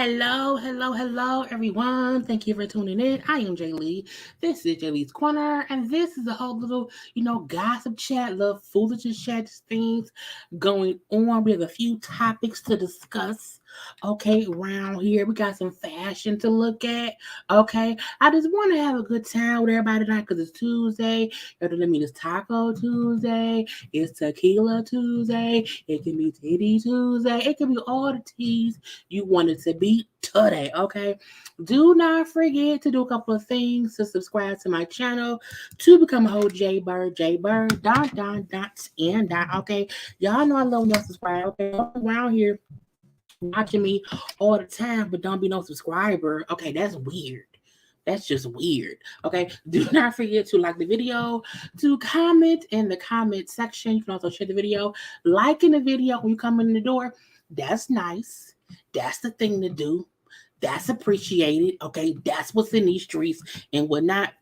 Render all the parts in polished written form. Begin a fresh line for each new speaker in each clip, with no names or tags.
Hello, everyone. Thank you for tuning in. I am Jaylee. This is JayLeesCorner, and this is a whole little, gossip chat, love foolishness chat things going on. We have a few topics to discuss. Okay, around here we got some fashion to look at. Okay, I just want to have a good time with everybody tonight because it's Tuesday. You know what I mean? It's Taco Tuesday. It's Tequila Tuesday. It can be Titty Tuesday. It can be all the teas you wanted to be today. Okay, do not forget to do a couple of things to subscribe to my channel to become a whole JayBird, dot. Okay, y'all know I love when y'all subscribe. Okay, don't be around here watching me all the time, but don't be no subscriber. Okay, that's weird. That's just weird. Okay. Do not forget to like the video, to comment in the comment section. You can also share the video. Liking the video when you come in the door. That's nice. That's the thing to do. That's appreciated. Okay. That's what's in these streets and whatnot.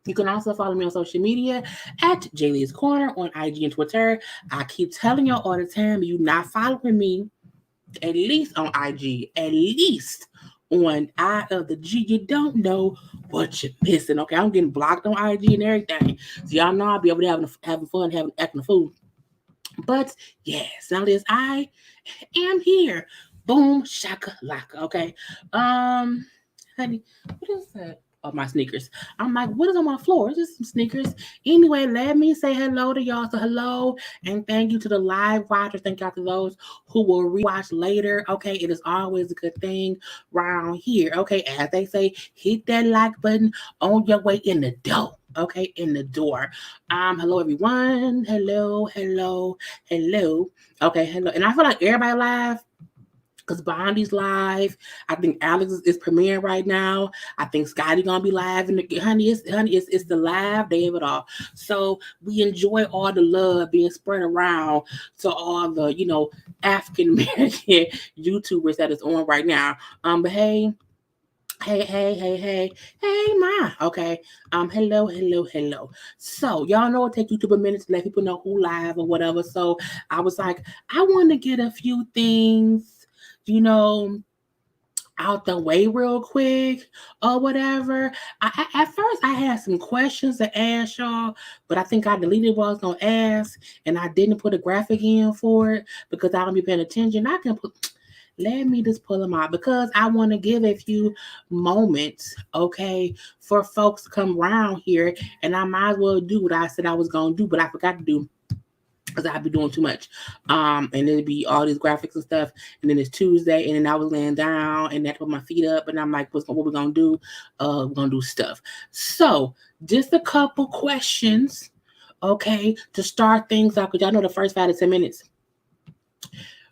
You can also follow me on social media at JayLeesCorner on IG and Twitter. I keep telling y'all all the time, you not following me, at least on IG, at least on I of the G, you don't know what you're missing. Okay, I'm getting blocked on IG and everything. So y'all know I'll be over there having fun, acting a fool. But yes, now this I am here. Boom, shaka laka. Okay. Honey, what is that? Oh, my sneakers. I'm like, what is on my floor? It's just some sneakers. Anyway, let me say hello to y'all. So hello and thank you to the live watchers. Thank y'all to those who will rewatch later. Okay, it is always a good thing around here. Okay, as they say, hit that like button on your way in the door. Okay, in the door. Hello everyone. Hello. Okay, hello. And I feel like everybody live because Bondi's live. I think Alex is premiering right now. I think Scotty gonna be live, and it's the live day of it all. So we enjoy all the love being spread around to all the African American YouTubers that is on right now. But hey, ma. Okay. Hello. So y'all know it take YouTube a minute to let people know who live or whatever. So I was like, I want to get a few things, out the way real quick or whatever. At first I had some questions to ask y'all, but I think I deleted what I was gonna ask, and I didn't put a graphic in for it because I don't be paying attention. Let me just pull them out because I want to give a few moments, okay, for folks to come around here, and I might as well do what I said I was gonna do, but I forgot to do because I'd be doing too much. And it'd be all these graphics and stuff. And then it's Tuesday, and then I was laying down and I put my feet up, and I'm like, what we gonna do? We're gonna do stuff. So just a couple questions, okay, to start things out, because y'all know the first 5 to 10 minutes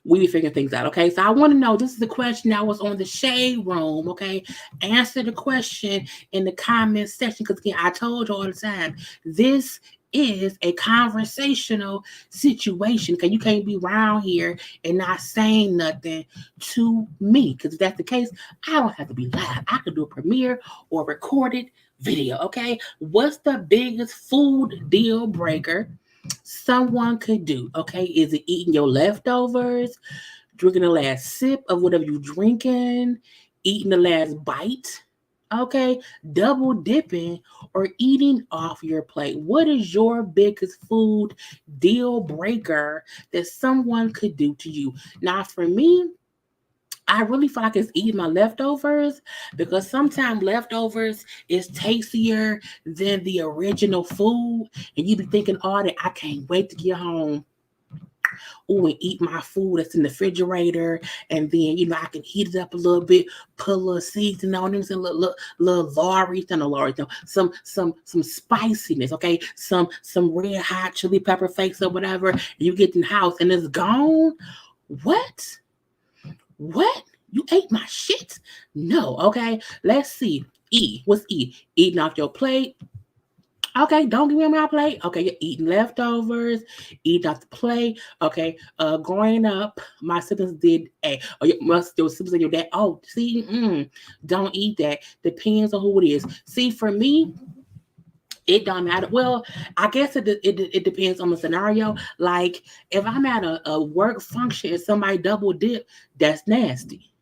we be figuring things out, okay? So I want to know, this is the question that was on the shade room, okay? Answer the question in the comment section, because again, I told you all the time, this is a conversational situation, because you can't be around here and not saying nothing to me, because if that's the case, I don't have to be live. I could do a premiere or recorded video, okay? What's the biggest food deal breaker someone could do? Okay, is it eating your leftovers, drinking the last sip of whatever you're drinking, eating the last bite, okay, double dipping, or eating off your plate? What is your biggest food deal breaker that someone could do to you? Now, for me, I really feel like it's eating my leftovers, because sometimes leftovers is tastier than the original food. And you be thinking, oh, that I can't wait to get home. Oh, and eat my food that's in the refrigerator. And then, I can heat it up a little bit, put a little seasoning on them, some little some spiciness, okay? Some red hot chili pepper flakes or whatever. And you get in the house and it's gone. What? You ate my shit? No, okay. Let's see. E. What's E? Eating off your plate. Okay, don't give me on my plate. Okay, you're eating leftovers, eating off the plate. Okay, growing up, my siblings did A. Or your siblings and your dad. Oh, see, don't eat that. Depends on who it is. See, for me, it don't matter. Well, I guess it depends on the scenario. Like if I'm at a work function and somebody double dip, that's nasty.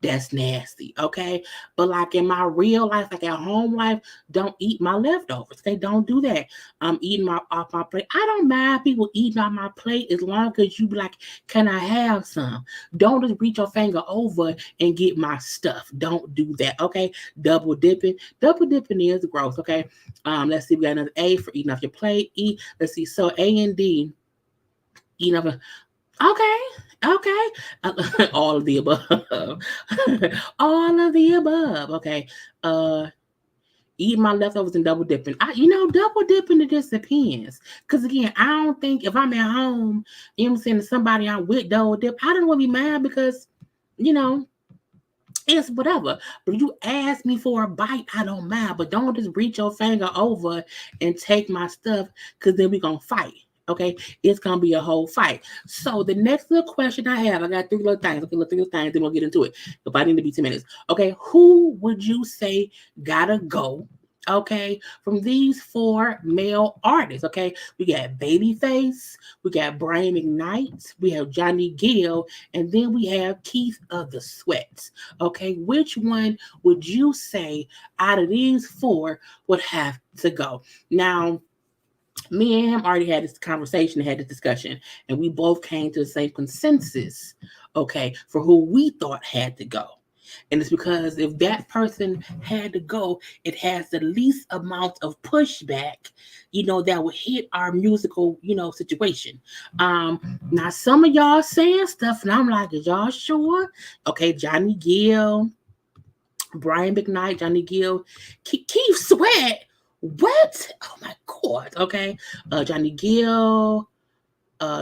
That's nasty, okay? But like in my real life, like at home life, don't eat my leftovers. They don't do that. I'm eating my off my plate. I don't mind people eating off my plate as long as you be like, can I have some? Don't just reach your finger over and get my stuff. Don't do that, okay? Double dipping. Double dipping is gross, okay? Let's see, we got another A for eating off your plate. E, let's see, so A and D, eating off. Okay, okay. All of the above. All of the above. Okay. Uh Eat my leftovers and double dipping. Double dipping, it just depends. Because again, I don't think if I'm at home, you know what I'm saying, to somebody I'm with double dip, I don't want to be mad because, you know, it's whatever. But you ask me for a bite, I don't mind. But don't just reach your finger over and take my stuff because then we're going to fight. Okay, it's gonna be a whole fight. So the next little question I have, I got three little things. Okay, three little things, then we'll get into it. If I need to be 10 minutes. Okay, who would you say gotta go? Okay, from these four male artists. Okay, we got Babyface, we got Brian McKnight, we have Johnny Gill, and then we have Keith of the Sweats. Okay, which one would you say out of these four would have to go? Now, me and him already had this conversation, had this discussion, and we both came to the same consensus, okay, for who we thought had to go. And it's because if that person had to go, it has the least amount of pushback, that would hit our musical, situation. Now some of y'all saying stuff, and I'm like, is y'all sure? Okay, Johnny Gill, Brian McKnight, Johnny Gill, Keith Sweat. What? Oh my God. Okay. Johnny Gill,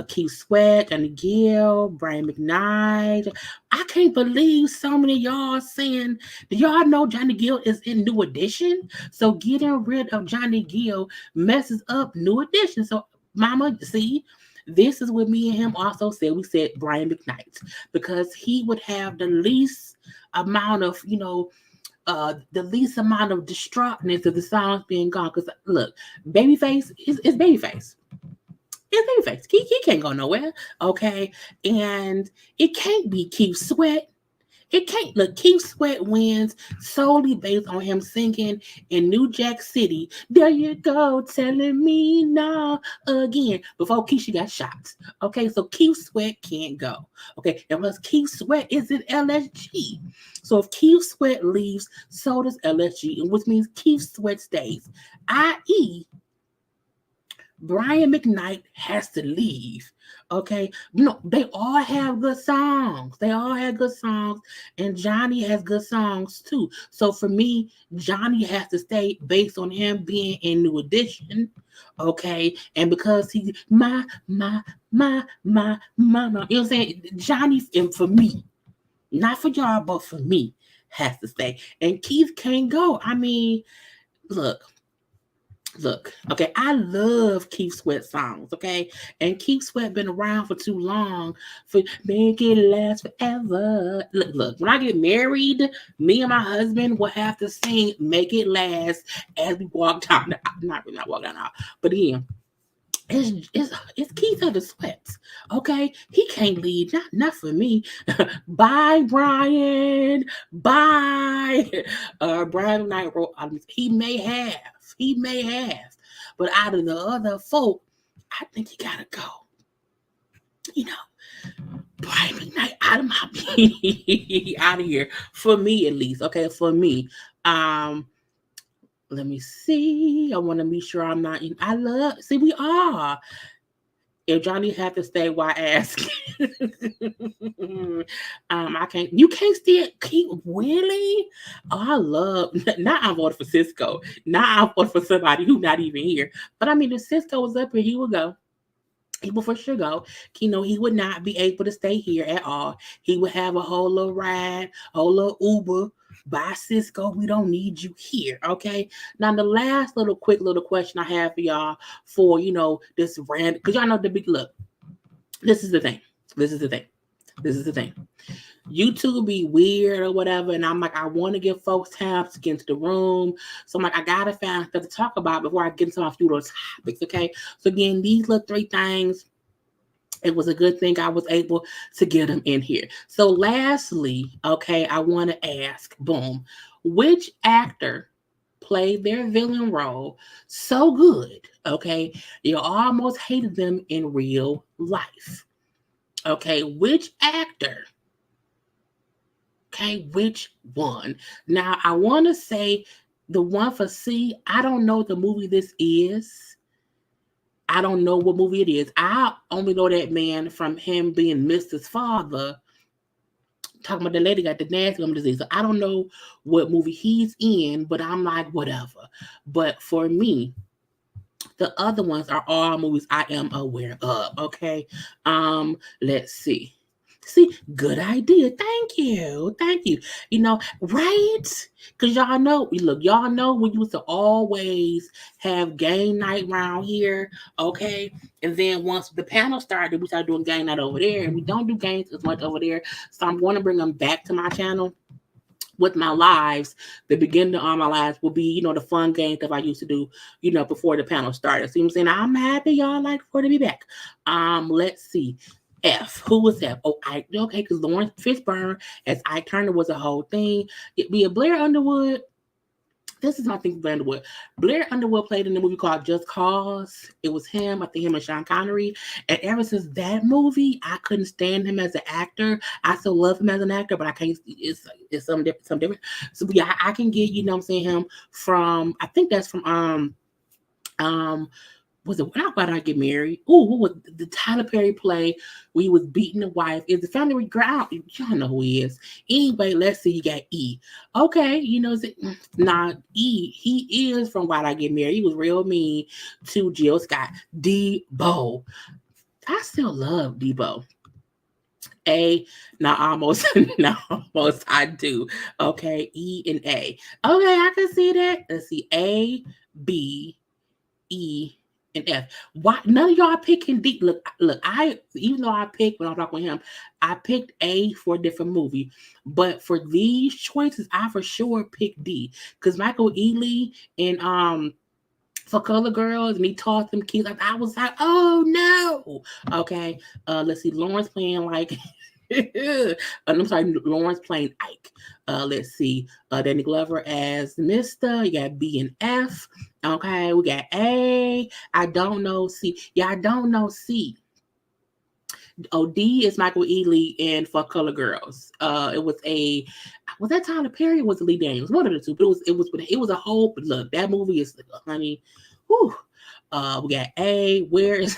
Keith Sweat, Johnny Gill, Brian McKnight. I can't believe so many of y'all saying, do y'all know Johnny Gill is in New Edition? So getting rid of Johnny Gill messes up New Edition. So, mama, see, this is what me and him also said. We said Brian McKnight because he would have the least amount of, the least amount of distraughtness of the songs being gone. Because look, Babyface is Babyface. It's Babyface. He can't go nowhere. Okay. And it can't be Keith Sweat. It can't. Look, Keith Sweat wins solely based on him singing in New Jack City. There you go, telling me no again. Before Keisha got shot. Okay, so Keith Sweat can't go. Okay, unless Keith Sweat is in LSG. So if Keith Sweat leaves, so does LSG, which means Keith Sweat stays. I.e., Brian McKnight has to leave. Okay. No, they all have good songs. They all have good songs. And Johnny has good songs too. So for me, Johnny has to stay based on him being in New Edition. Okay. And because he my. You know what I'm saying? Johnny, and for me, not for y'all, but for me, has to stay. And Keith can't go. I mean, look, okay, I love Keith Sweat songs, okay? And Keith Sweat been around for too long for make it last forever. Look, when I get married, me and my husband will have to sing Make It Last as we walk down the not walk down the aisle, but again, it's Keith of the Sweats, okay? He can't leave, not for me. Bye, Brian. Bye. Brian Knight wrote, he may have, but out of the other folk, I think he gotta go. Brian McKnight out of my out of here for me at least. Okay, for me. Let me see. I want to be sure I'm not. We are. If Johnny had to stay, why ask? I can't. You can't still keep really. Oh, I love. Now I'm voting for Cisco. Now I'm voting for somebody who's not even here. But I mean, if Cisco was up here, he would go. He would for sure go. He would not be able to stay here at all. He would have a whole little ride, a whole little Uber. Bye, Cisco. We don't need you here. Okay. Now, the last quick little question I have for y'all for, this random, because y'all know the big look. This is the thing. YouTube be weird or whatever. And I'm like, I want to give folks time to get into the room. So I'm like, I got to find stuff to talk about before I get into my few little topics. Okay. So again, these little three things It was a good thing I was able to get him in here. So lastly, okay, I want to ask, boom, which actor played their villain role so good, okay, you almost hated them in real life? Okay, which actor? Okay, which one? Now, I want to say the one for C, I don't know the movie this is. I don't know what movie it is. I only know that man from him being Mr.'s father, talking about the lady got the nasty gum disease. So I don't know what movie he's in, but I'm like, whatever. But for me, the other ones are all movies I am aware of. Okay. Let's see. See, good idea. Thank you. Thank you. Right? Because y'all know we used to always have game night around here. Okay. And then once the panel started, we started doing game night over there. And we don't do games as much over there. So I'm going to bring them back to my channel with my lives. The beginning of all my lives will be, the fun game stuff I used to do, before the panel started. See what I'm saying? I'm happy y'all like for to be back. Let's see. F. Who was F? Oh, okay, because Lawrence Fishburne as Ike Turner was a whole thing. It be a Blair Underwood. This is my thing, Blair Underwood. Blair Underwood played in a movie called Just Cause. It was him, I think him and Sean Connery. And ever since that movie, I couldn't stand him as an actor. I still love him as an actor, but I can't. It's something different. So yeah, I can get him from. I think that's from was it How About I Get Married? Oh, what was the Tyler Perry play where he was beating the wife? Is the family ground? Y'all know who he is. Anyway, let's see. You got E. Okay, he is from Why'd I Get Married. He was real mean to Jill Scott. Debo. I still love Debo. A, not almost, not almost, I do. Okay, E and A. Okay, I can see that. Let's see. A, B, E, and F. Why none of y'all picking D? Look, I even though I picked when I'm talking with him, I picked A for a different movie. But for these choices, I for sure picked D. Because Michael Ealy and for Color Girls, and he taught them kids. I was like, oh no. Okay. Let's see, Lawrence playing like I'm sorry, Lawrence playing Ike. Let's see, Danny Glover as Mr. You got B and F. Okay, we got A. I don't know C. Yeah, I don't know C. Oh, D is Michael Ealy and For Color Girls. Was that Tyler Perry or was it Lee Daniels? One of the two. But it was a whole look. That movie is honey. Whew. We got A. Where is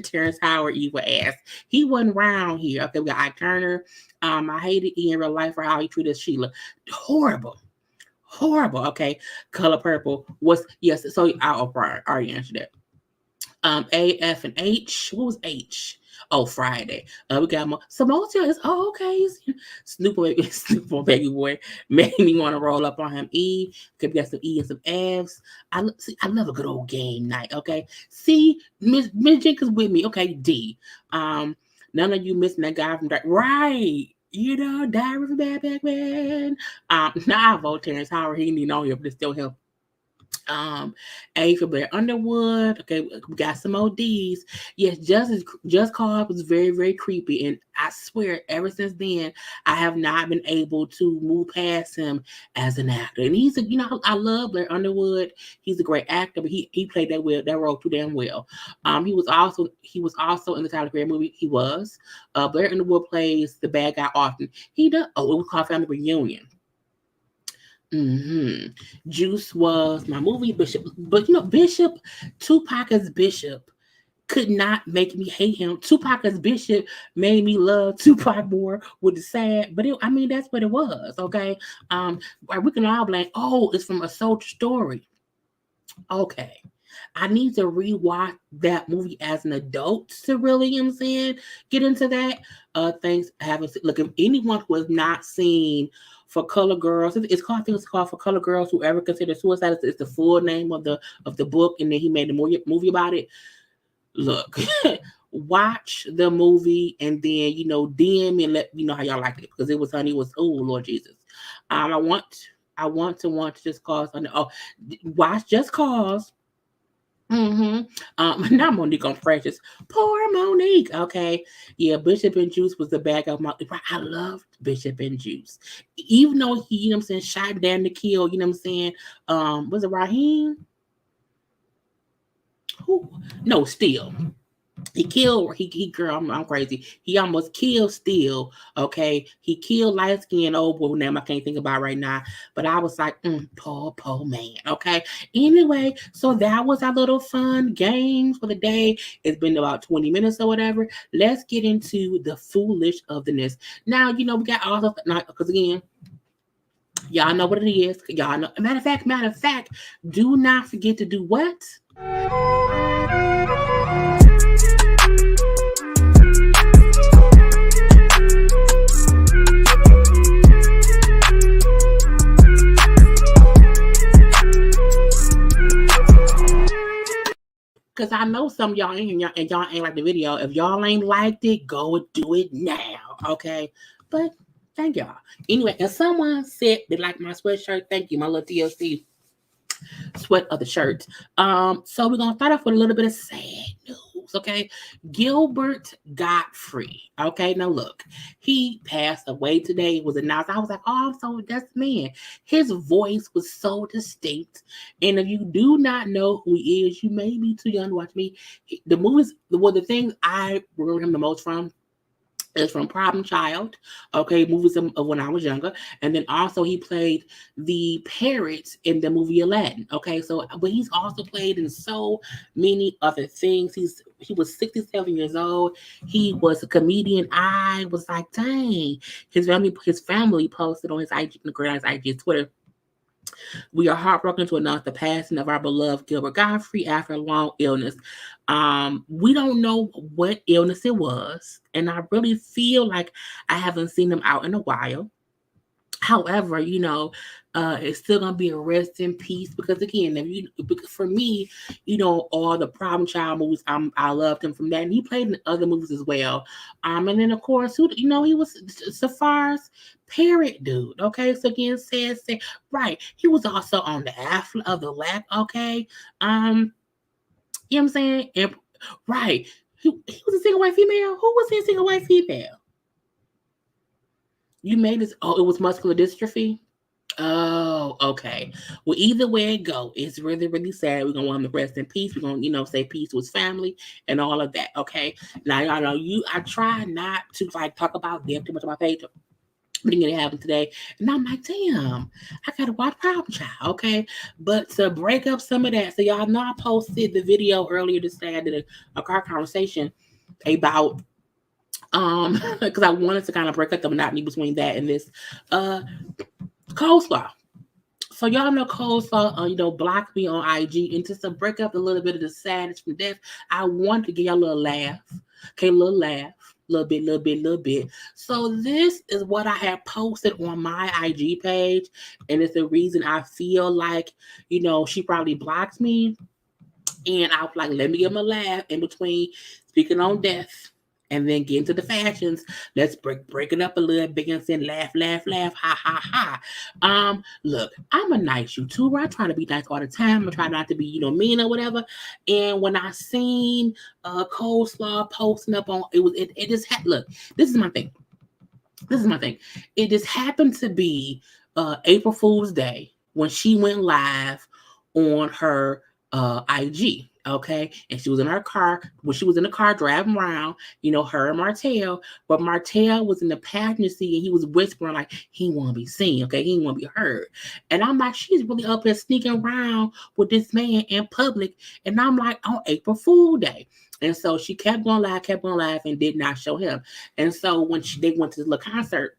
Terrence Howard evil ass? He wasn't around here. Okay, we got Ike Turner. I hated Ian in real life for how he treated Sheila. Horrible. Okay, Color Purple was yes. So I already answered that. A, F, and H. What was H? Oh, Friday. We got more. Samosia is okay. Snoop on Baby Boy made me want to roll up on him. E. Okay, we got some E and some F's. I love a good old game night. Okay. C. Miss Jenkins with me. Okay. D. None of you missing that guy from right. Diary of a Bad Back Man. Now I vote Terrence Howard. He didn't know him, but it's still him. A for Blair Underwood. Okay, we got some ODs. Yes, Just Cause was very, very creepy, and I swear, ever since then, I have not been able to move past him as an actor. And he's I love Blair Underwood. He's a great actor, but he played that role too damn well. He was also in the Tyler Perry movie. He was. Blair Underwood plays the bad guy often. He does. Oh, it was called Family Reunion. Juice was my movie Bishop, but Bishop, Tupac as Bishop could not make me hate him. Tupac as Bishop made me love Tupac more with the sad, but that's what it was. Okay, we can all blame. Oh, it's from A Soldier Story. Okay, I need to rewatch that movie as an adult to really, get into that. Things I haven't seen. Look, if anyone who has not seen For Color Girls, it's called For Color Girls. Whoever considers suicide, it's the full name of the book, and then he made a movie about it. Look, watch the movie, and then DM me and let me know how y'all liked it, because it was oh Lord Jesus. I want to Just Cause. Watch Just Cause. Not Monique on Precious. Poor Monique. Okay. Yeah, Bishop and Juice was the bag of my. I loved Bishop and Juice. Even though he, you know what I'm saying, shot down to kill, you know what I'm saying? Was it Raheem? Who? No, Steel. He killed girl. I'm crazy. He almost killed Steel. Okay, he killed light skin old boy name I can't think about right now. But I was like, poor man. Okay. Anyway, so that was our little fun games for the day. It's been about 20 minutes or whatever. Let's get into the foolish of the nest. Now we got all of because again. Y'all know what it is. Y'all know. Matter of fact, do not forget to do what? Because I know some of y'all ain't and y'all ain't like the video. If y'all ain't liked it, go do it now. Okay. But thank y'all. Anyway, and someone said they like my sweatshirt. Thank you, my little TLC sweat of the shirt. So we're gonna start off with a little bit of sad news, okay? Gilbert Gottfried. Okay, now look, he passed away today. It was announced. I was like, oh, so that's the man. His voice was so distinct. And if you do not know who he is, you may be too young to watch me. The movies, the things I remember him the most from is from Problem Child, okay, movies of when I was younger, and then also he played the parrot in the movie Aladdin, okay, so but he's also played in so many other things. He was 67 years old. He was a comedian. I was like, dang, his family posted on his IG, Twitter. We are heartbroken to announce the passing of our beloved Gilbert Gottfried after a long illness. We don't know what illness it was, and I really feel like I haven't seen him out in a while. However, it's still gonna be a rest in peace because again, because for me, all the Problem Child movies, I loved him from that, and he played in other movies as well. And then of course, he was Safar's parrot dude. Okay, so again, say right, he was also on the Affleck of the Lack. Okay, you know what I'm saying? And, right, he was a single white female. Who was he a single white female? You made this. Oh, it was muscular dystrophy. Oh, okay. Well, either way it go, it's really, really sad. We're gonna want him to rest in peace. We're gonna, say peace to his family and all of that. Okay. Now, y'all know I try not to talk about them too much on my page. But it happened today, and I'm like, damn, I gotta watch Problem Child, okay? But to break up some of that, so y'all know I posted the video earlier this day. I did a car conversation about because I wanted to kind of break up the monotony between that and this Coleslaw. So y'all know Coleslaw, blocked me on IG, and just to break up a little bit of the sadness from death, I wanted to give y'all a little laugh. Okay, a little laugh. Little bit. So this is what I have posted on my IG page, and it's the reason I feel like, she probably blocked me. And I was like, let me give him a laugh in between speaking on death and then get into the fashions. Let's break it up a little bit and say laugh, ha ha ha. Look, I'm a nice YouTuber. I try to be nice all the time. I try not to be, mean or whatever. And when I seen Coleslaw posting up on it just look, this is my thing. It just happened to be April Fool's Day when she went live on her IG. Okay, and she was in her car. When she was in the car driving around, her and Martell. But Martell was in the passenger seat, and he was whispering like he want to be seen. Okay, he want to be heard. And I'm like, she's really up there sneaking around with this man in public. And I'm like, on April Fool Day. And so she kept going live, and did not show him. And so when they went to the little concert.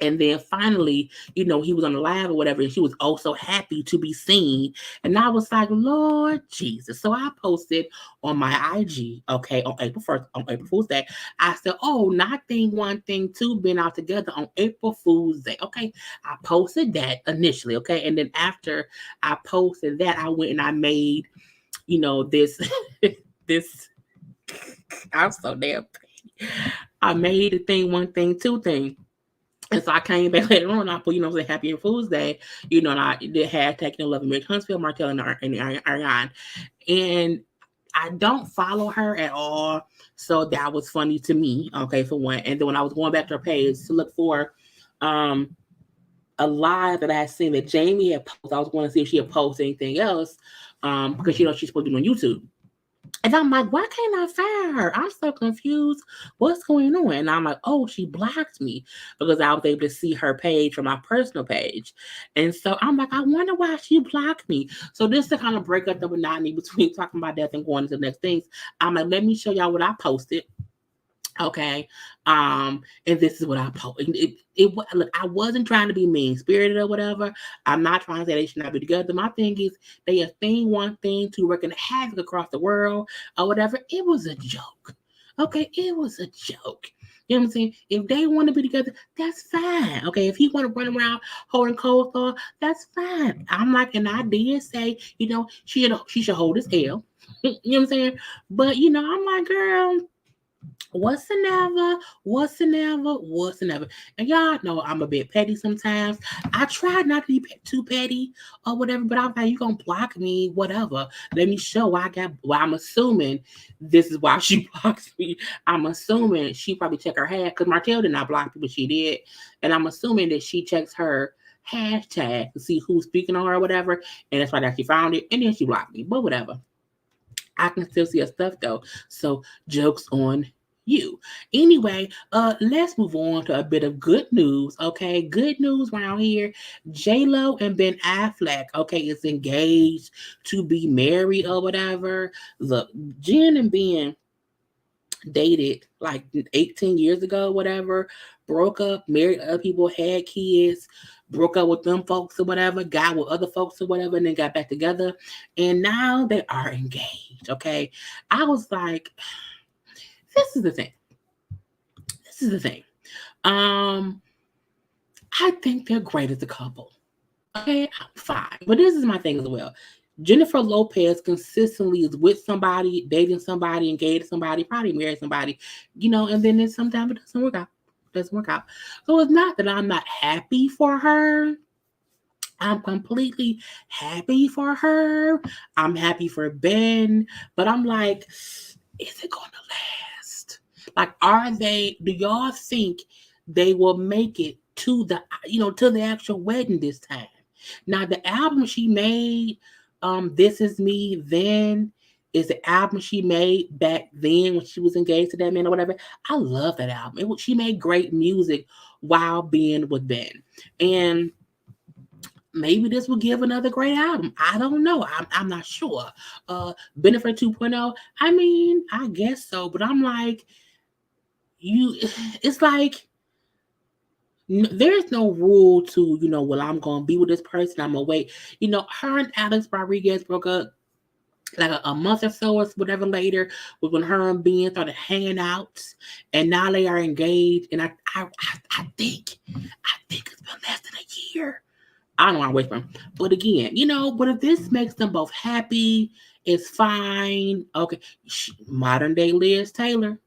And then finally, he was on the live or whatever, and she was also happy to be seen. And I was like, Lord Jesus. So I posted on my IG, okay, on April 1st, on April Fool's Day. I said, oh, not thing one, thing two, been out together on April Fool's Day. Okay. I posted that initially, okay. And then after I posted that, I went and I made, this, this, I'm so damn pretty. I made a thing one, thing two thing. And so I came back later on. I put, Happy Foods Day, and I did hashtag, Love Mary Huntsville, Martell, and Ariane. And I don't follow her at all. So that was funny to me, okay, for one. And then when I was going back to her page to look for a live that I had seen that Jamie had posted, I was going to see if she had posted anything else because, she's supposed to be on YouTube. And I'm like, why can't I find her? I'm so confused. What's going on? And I'm like, oh, she blocked me because I was able to see her page from my personal page. And so I'm like, I wonder why she blocked me. So this to kind of break up the monotony between talking about death and going into the next things, I'm like, let me show y'all what I posted. Okay. And this is what I posted. Look, I wasn't trying to be mean spirited or whatever. I'm not trying to say they should not be together. My thing is they are thing one thing to working havoc across the world or whatever. It was a joke. Okay, it was a joke. You know what I'm saying? If they want to be together, that's fine. Okay, if he want to run around holding Coleslaw, that's fine. I'm like, and I did say, she should hold his L. You know what I'm saying? But I'm like, girl, what's the never? And y'all know I'm a bit petty sometimes. I try not to be too petty or whatever, but I'm like, you gonna block me, whatever. Let me show why I'm assuming this is why she blocks me. I'm assuming she probably checked her hashtag because Martell did not block me, but she did. And I'm assuming that she checks her hashtag to see who's speaking on her or whatever. And that's why that she found it. And then she blocked me. But whatever. I can still see her stuff though. So jokes on you. Anyway, let's move on to a bit of good news. Okay, good news around here. JLo and Ben Affleck, okay, is engaged to be married or whatever. Look, Jen and Ben dated like 18 years ago, whatever, broke up, married other people, had kids, broke up with them folks or whatever, got with other folks or whatever, and then got back together. And now they are engaged. Okay. I was like, this is the thing. I think they're great as a couple. Okay, I'm fine. But this is my thing as well. Jennifer Lopez consistently is with somebody, dating somebody, engaged to somebody, probably married somebody, and then sometimes it doesn't work out. So it's not that I'm not happy for her. I'm completely happy for her. I'm happy for Ben, but I'm like, is it going to last? Like, do y'all think they will make it to the actual wedding this time? Now, the album she made, This Is Me Then, is the album she made back then when she was engaged to that man or whatever. I love that album. She made great music while being with Ben. And maybe this will give another great album. I don't know. I'm not sure. Benefit 2.0, I mean, I guess so. But I'm like, it's like, there's no rule to, well, I'm going to be with this person. I'm going to wait. Her and Alex Rodriguez broke up like a month or so or whatever later, was when her and Ben started hanging out, and now they are engaged. And I think it's been less than a year. I don't want to wait for them. But again, but if this makes them both happy, it's fine. Okay. Modern day Liz Taylor.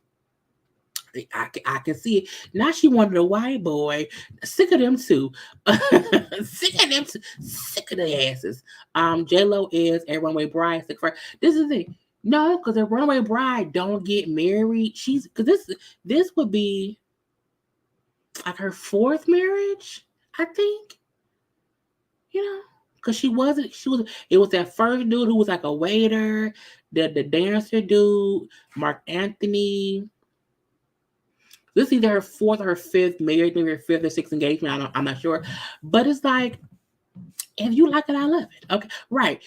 I can see it. Now she wanted a white boy. Sick of them too. Sick of them too. Sick of their asses. JLo is a runaway bride. This is the thing. No, because a runaway bride don't get married. Because this would be like her fourth marriage, I think. Because it was that first dude who was like a waiter, the dancer dude, Mark Anthony. This is either her fourth or her fifth marriage, maybe her fifth or sixth engagement. I'm not sure. But it's like, if you like it, I love it. Okay, right.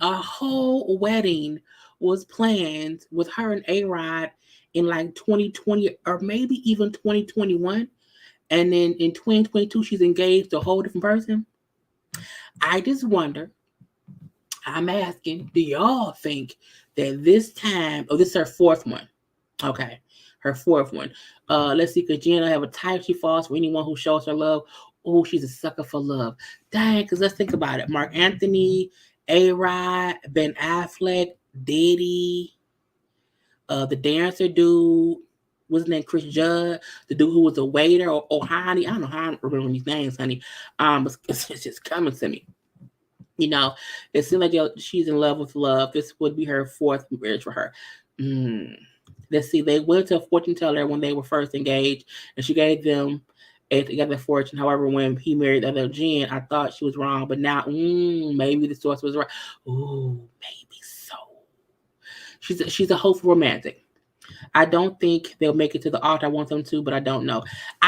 A whole wedding was planned with her and A-Rod in like 2020 or maybe even 2021. And then in 2022, she's engaged to a whole different person. I just wonder, I'm asking, do y'all think that this time, this is her fourth one. Okay, her fourth one. Let's see, because Jenna have a type she falls for anyone who shows her love. Oh, she's a sucker for love. Dang, because let's think about it. Mark Anthony, A-Rod, Ben Affleck, Diddy, the dancer dude. what's his name, Chris Judd, the dude who was a waiter, or Honey. I don't know how I remember these names, honey. It's just coming to me. You know, it seems like she's in love with love. This would be her fourth marriage for her. Mm. Let's see. They went to a fortune teller when they were first engaged, and she gave them a together fortune. However, when he married the other Jen, I thought she was wrong, but now maybe the source was right. Ooh, maybe so. She's a hopeful romantic. I don't think they'll make it to the altar. I want them to, but I don't know.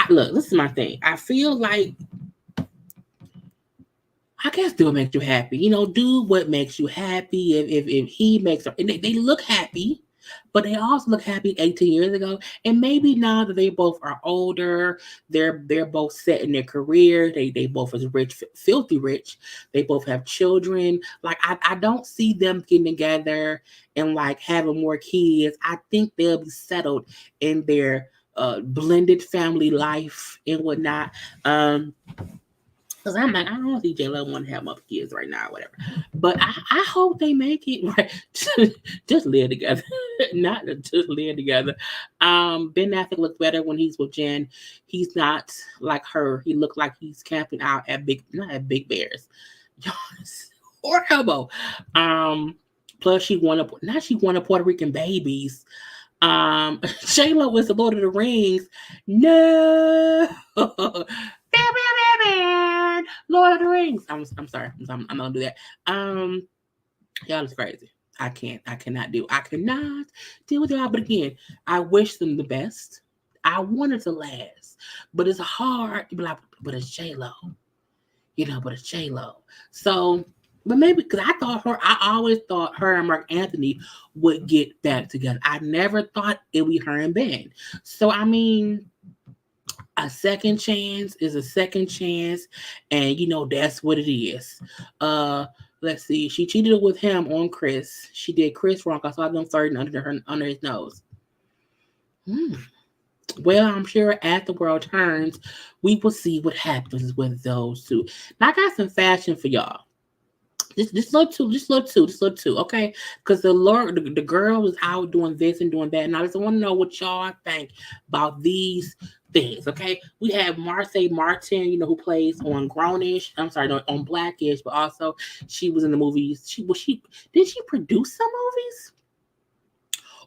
Look, this is my thing. I feel like I guess do what makes you happy. You know, do what makes you happy. If he makes her, and they look happy, but they also look happy 18 years ago. And maybe now that they both are older, they're both set in their career. They both is rich, filthy rich. They both have children. Like I don't see them getting together and like having more kids. I think they'll be settled in their blended family life and whatnot. Because I'm like, I don't see JLo want to have more kids right now or whatever. But I hope they make it right. Just live together. Not just live together. Ben Affleck looks better when he's with Jen. He's not like her. He looked like he's camping out at not at Big Bears. It's horrible. Plus she won a Puerto Rican babies. JLo is the Lord of the Rings. No. Lord of the Rings. I'm sorry. I'm gonna do that. Y'all is crazy. I cannot deal with y'all. But again, I wish them the best. I want it to last. But it's hard to be like, but it's JLo. But it's JLo. So, but maybe because I always thought her and Mark Anthony would get back together. I never thought it would be her and Ben. So I mean, a second chance is a second chance, and that's what it is. Let's see. She cheated with him on Chris. She did Chris wrong. I saw them flirting under his nose. Well, I'm sure as the world turns, we will see what happens with those two. Now I got some fashion for y'all. Just little two, okay? Because the girl was out doing this and doing that, and I just want to know what y'all think about these things, okay? We have Marseille Martin, who plays on Grownish. I'm sorry, on Blackish, but also she was in the movies. Did she produce some movies?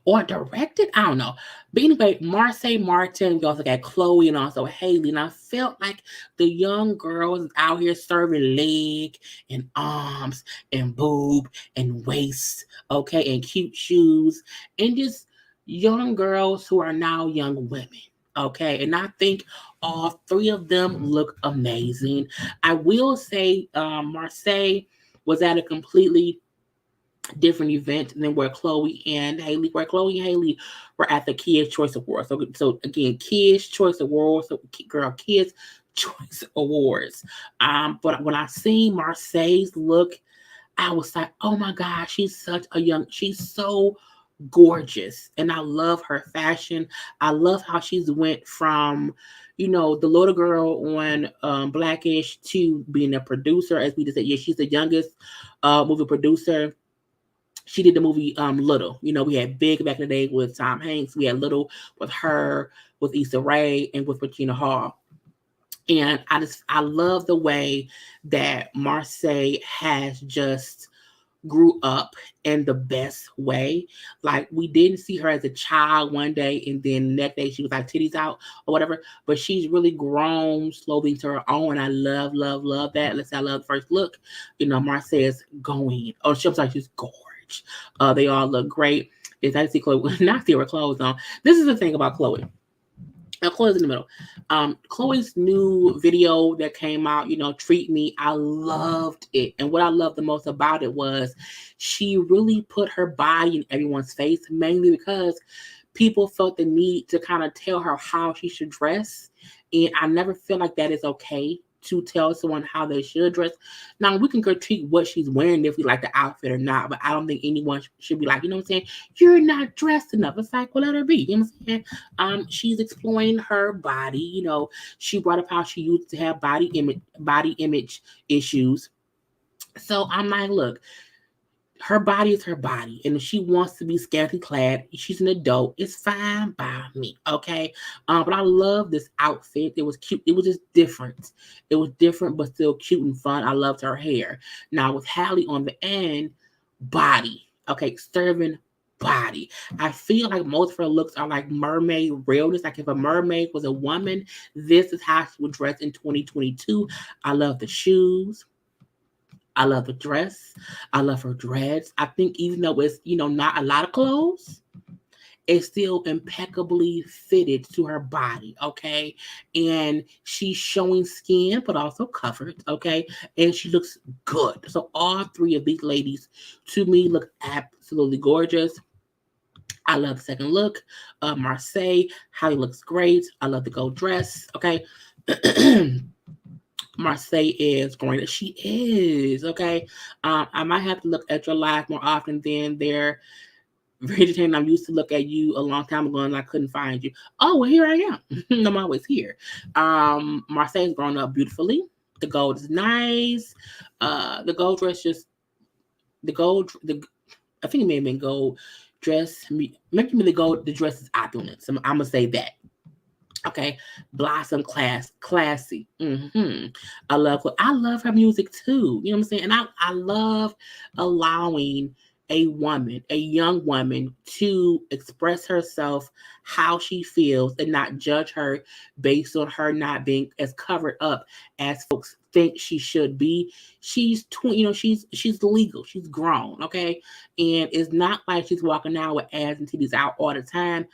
Or directed? I don't know. But anyway, Marseille Martin, we also got Chloe and also Haley. And I felt like the young girls out here serving leg and arms and boob and waist, okay, and cute shoes. And just young girls who are now young women. Okay, and I think all three of them look amazing. I will say Marseille was at a completely different event than where Chloe and Haley were at the Kids Choice Awards. So again, Kids Choice Awards, Kids Choice Awards. But when I seen Marseille's look, I was like, oh my God, she's so gorgeous. And I love her fashion. I love how she's went from, the little girl on Blackish to being a producer. As we just said, she's the youngest movie producer. She did the movie Little. We had Big back in the day with Tom Hanks. We had Little with her, with Issa Rae, and with Regina Hall. And I love the way that Marseille has just grew up in the best way. Like, we didn't see her as a child one day and then the next day she was like titties out or whatever, but she's really grown slowly to her own. I love that. Let's say I love the first look. Marseille is going. Oh, she's gorgeous. They all look great. It's actually Chloe, not see her clothes on. This is the thing about Chloe. Now, Chloe's in the middle. Chloe's new video that came out, Treat Me, I loved it. And what I loved the most about it was she really put her body in everyone's face, mainly because people felt the need to kind of tell her how she should dress. And I never feel like that is okay to tell someone how they should dress. Now, we can critique what she's wearing if we like the outfit or not, but I don't think anyone should be like, you're not dressed enough. It's like, well, let her be. You know what I'm saying? She's exploring her body. She brought up how she used to have body image issues. So I'm like, look, her body is her body, and if she wants to be scantily clad, she's an adult. It's fine by me, okay. But I love this outfit. It was cute. It was just different. It was different, but still cute and fun. I loved her hair. Now with Hallie on the end, body, okay, serving body. I feel like most of her looks are like mermaid realness. Like if a mermaid was a woman, this is how she would dress in 2022. I love the shoes. I love the dress. I love her dreads. I think even though it's, not a lot of clothes, it's still impeccably fitted to her body, okay? And she's showing skin, but also covered, okay? And she looks good. So all three of these ladies, to me, look absolutely gorgeous. I love the second look. Marseille, Holly looks great. I love the gold dress, okay? Marseille is great. She is, okay? I might have to look at your live more often than they're very entertaining. I'm used to look at you a long time ago and I couldn't find you. Oh, well, here I am. I'm always here. Marseille's grown up beautifully. The gold is nice. The gold dress I think it may have been gold dress. Maybe the dress is opulent. So I'm gonna say that. Okay, blossom classy. I love her music too. You know what I'm saying? And I love allowing a young woman, to express herself how she feels and not judge her based on her not being as covered up as folks think she should be. She's she's legal, she's grown, okay, and it's not like she's walking out with ass and titties out all the time.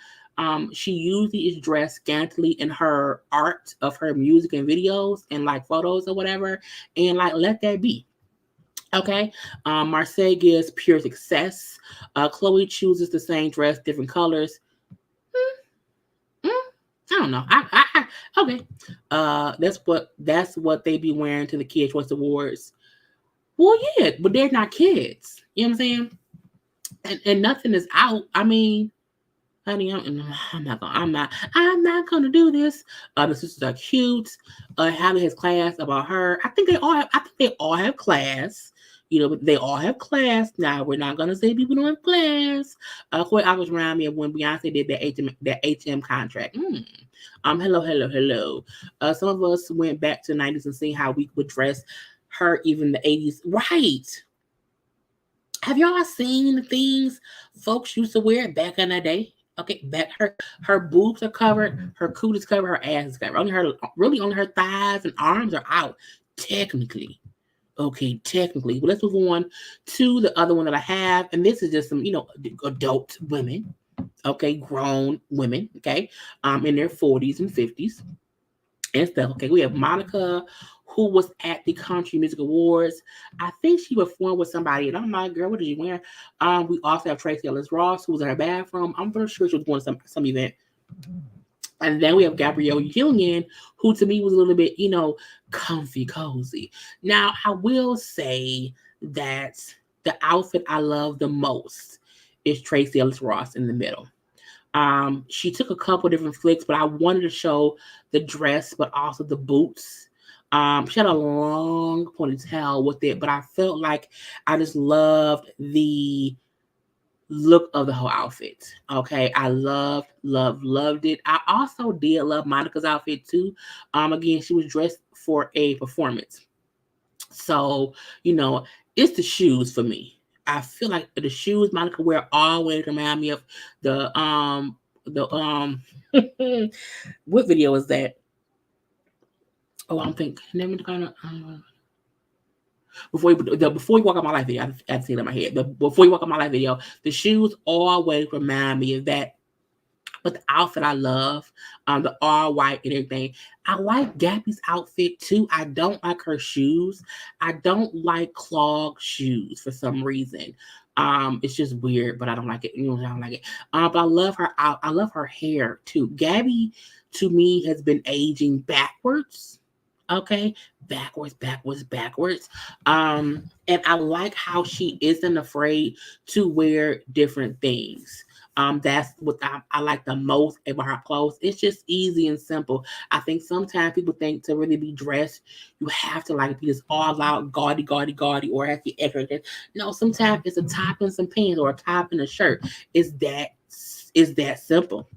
She usually is dressed scantily in her art of her music and videos and like photos or whatever, and like let that be. Okay. Marseille gives pure success. Chloe chooses the same dress, different colors. I don't know. Okay. That's what they be wearing to the Kids Choice Awards. Well, yeah, but they're not kids. You know what I'm saying? And nothing is out. I mean, honey, I'm not gonna do this. The sisters are cute. Hallie has class about her. I think they all have class. But they all have class. Now we're not gonna say people don't have class. Corey always remind me of when Beyonce did that HM contract. Hello. Some of us went back to the 90s and see how we would dress her, even the 80s. Right. Have y'all seen the things folks used to wear back in the day? Okay, back her boobs are covered, her cooties covered, her ass is covered. Only her thighs and arms are out, technically. Okay, technically. But let's move on to the other one that I have, and this is just some, adult women. Okay, grown women. Okay, in their 40s and 50s and stuff. Okay, we have Monica, who was at the Country Music Awards. I think she performed with somebody, and I'm like, girl, what did you wear? We also have Tracy Ellis Ross, who was in her bathroom. I'm pretty sure she was going to some event. And then we have Gabrielle Union, who to me was a little bit, comfy, cozy. Now, I will say that the outfit I love the most is Tracy Ellis Ross in the middle. She took a couple different flicks, but I wanted to show the dress, but also the boots. She had a long ponytail with it, but I felt like I just loved the look of the whole outfit. Okay, I loved it. I also did love Monica's outfit too. Again, she was dressed for a performance, so it's the shoes for me. I feel like the shoes Monica wear always remind me of the what video is that? Oh, I'm thinking. Never kind of. Before you walk out my life video, I have to say it in my head. Before you walk out my life video, the shoes always remind me of that. But the outfit I love, the all white and everything. I like Gabby's outfit too. I don't like her shoes. I don't like clog shoes for some reason. It's just weird, but I don't like it. I don't like it. But I love her. I love her hair too. Gabby, to me, has been aging backwards. Okay, backwards. And I like how she isn't afraid to wear different things. That's what I like the most about her clothes. It's just easy and simple. I think sometimes people think to really be dressed, you have to like be this all out gaudy, gaudy, or have to be extra. No, sometimes it's a top and some pants or a top and a shirt. It's that simple.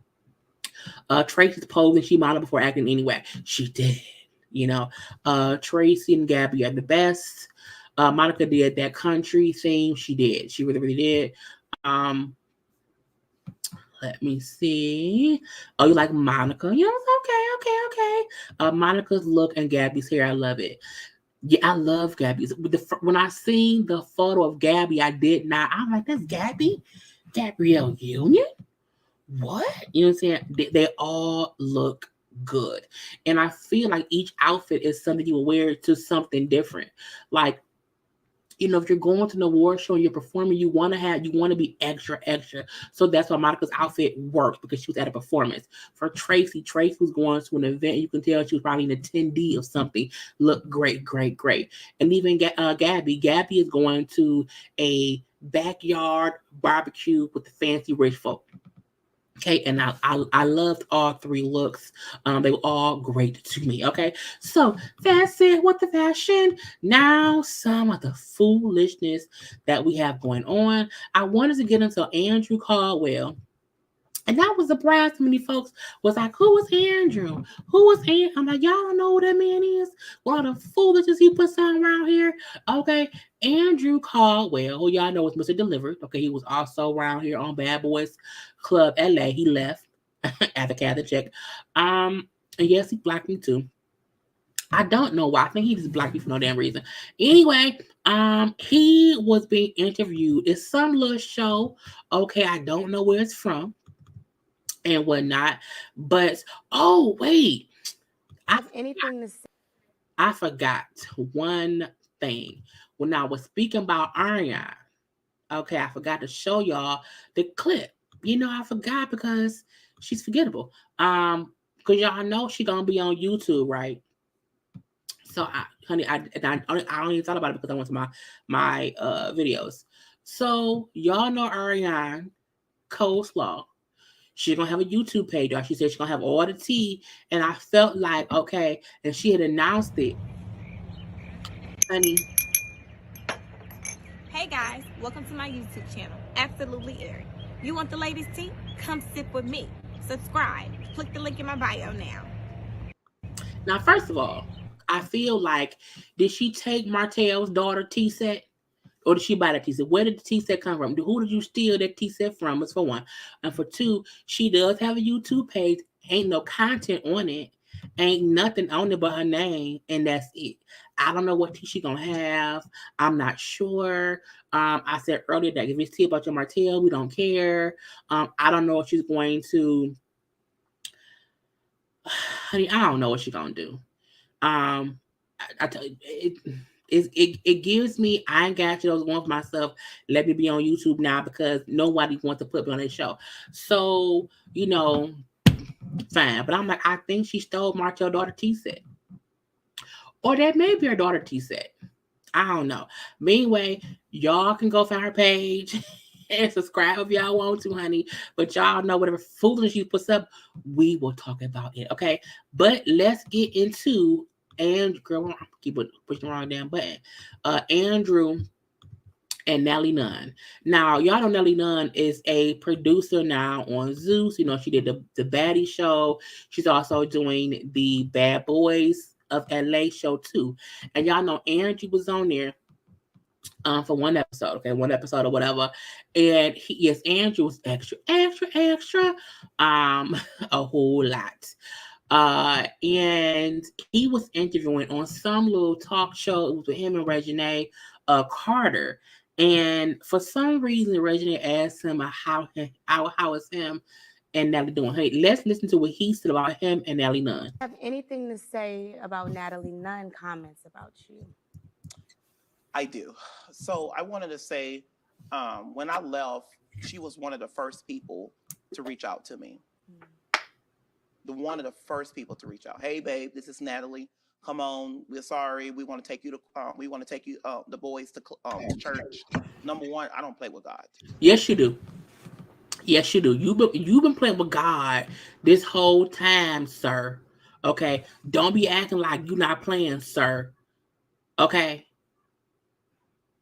Tracy's posing, she modeled before acting anyway. She did. You know, Tracy and Gabby are the best. Monica did that country theme. She did. She really, really did. Let me see. Oh, you like Monica? You know, okay. Monica's look and Gabby's hair, I love it. Yeah, I love Gabby's. When I seen the photo of Gabby, I did not. I'm like, that's Gabby, Gabrielle Union. What? You know what I'm saying? They all look good, and I feel like each outfit is something you will wear to something different. Like, if you're going to an award show and you're performing, you want to be extra, extra. So that's why Monica's outfit worked, because she was at a performance. For Tracy was going to an event. You can tell she was probably an attendee of something. Look great, great, great. And even Gabby is going to a backyard barbecue with the fancy rich folk. Okay, and I loved all three looks. They were all great to me. Okay, so that's it with the fashion. Now, some of the foolishness that we have going on. I wanted to get into Andrew Caldwell. And that was surprised to many folks was like, who was Andrew? Who was Andrew? I'm like, y'all don't know who that man is? Well, the foolishness he puts on around here. Okay, Andrew Caldwell, who y'all know was Mr. Delivered. Okay, he was also around here on Bad Boys Club LA. He left after Catholic check. And yes, he blocked me too. I don't know why. I think he just blocked me for no damn reason. Anyway, he was being interviewed. It's some little show. Okay, I don't know where it's from and whatnot. But oh wait, I forgot one thing when I was speaking about Ariane. Okay, I forgot to show y'all the clip. I forgot because she's forgettable. Because y'all know she gonna be on YouTube, right? So, honey, I don't even thought about it because I went to my videos. So y'all know Ariane Coleslaw. She's gonna have a YouTube page, y'all. She said she's gonna have all the tea, and I felt like okay, and she had announced it, honey.
Hey guys, welcome to my YouTube channel. Absolutely airy. You want the latest tea? Come sit with me. Subscribe. Click the link in my bio now.
Now, first of all, I feel like, did she take Martell's daughter tea set? Or did she buy that tea set? Where did the tea set come from? Who did you steal that tea set from? That's for one. And for two, she does have a YouTube page. Ain't no content on it. Ain't nothing on it but her name. And that's it. I don't know what tea she gonna have. I'm not sure. I said earlier that if it's tea about your Martell, we don't care. I don't know if she's going to... Honey, I don't know what she's gonna do. I tell you, it gives me, I ain't got those one for myself. Let me be on YouTube now because nobody wants to put me on their show. So, fine. But I'm like, I think she stole Martell's daughter tea set. Or that may be her daughter tea set. I don't know. But anyway, y'all can go find her page and subscribe if y'all want to, honey. But y'all know whatever foolishness she puts up, we will talk about it. Okay. But let's get into... And girl, I keep pushing the wrong damn button. Andrew and Nellie Nunn. Now, y'all know Nellie Nunn is a producer now on Zeus. She did the Baddie show. She's also doing the Bad Boys of LA show too. And y'all know Andrew was on there for one episode, okay, one episode or whatever. And Andrew was extra, a whole lot. And he was interviewing on some little talk show. It was with him and Reginae Carter. And for some reason, Reginae asked him how is him and Natalie doing. Hey, let's listen to what he said about him and Natalie Nunn.
Have anything to say about Natalie Nunn comments about you?
I do. So I wanted to say, when I left, she was one of the first people to reach out to me. One of the first people to reach out. Hey, babe, this is Natalie. Come on, we're sorry. We want to take you to. We want to take you, the boys to church. Number one, I don't play with God.
Yes, you do. Yes, you do. You've been playing with God this whole time, sir. Okay, don't be acting like you're not playing, sir. Okay,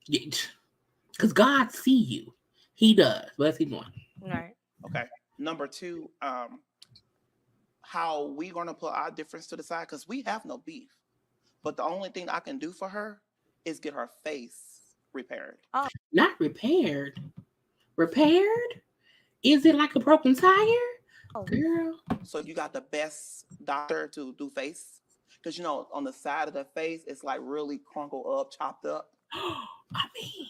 because God see you. He does. Let's keep going.
Right.
Okay. Number two, how we gonna put our difference to the side because we have no beef. But the only thing I can do for her is get her face repaired.
Not repaired. Repaired? Is it like a broken tire, girl?
So you got the best doctor to do face because on the side of the face it's like really crumpled up, chopped up.
I mean,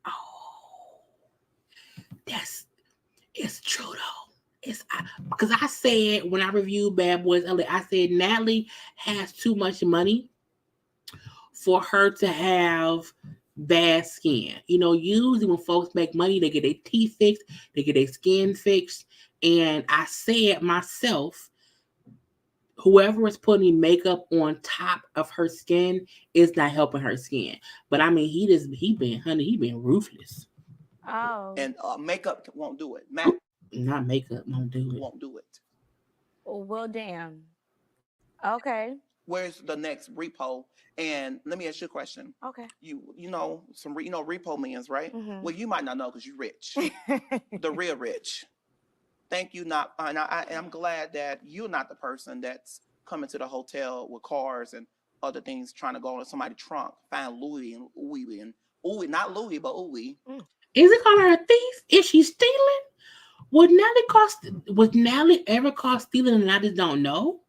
oh, it's true though. It's because I said when I reviewed Bad Boys LA, I said Natalie has too much money for her to have bad skin. Usually when folks make money, they get their teeth fixed, they get their skin fixed. And I said myself, whoever is putting makeup on top of her skin is not helping her skin. But I mean, he been ruthless.
Oh.
And makeup won't do it.
Not makeup won't do it.
Won't do it.
Well, damn. Okay.
Where's the next repo? And let me ask you a question.
Okay.
Some repo means, right?
Mhm.
Well, you might not know because you're rich, the real rich. Thank you, not. And I'm glad that you're not the person that's coming to the hotel with cars and other things trying to go in somebody's trunk, find Louis and Ooey, not Louis, but Ooey.
Is it calling her a thief? Is she stealing? Was Natalie ever caught stealing and I just don't know?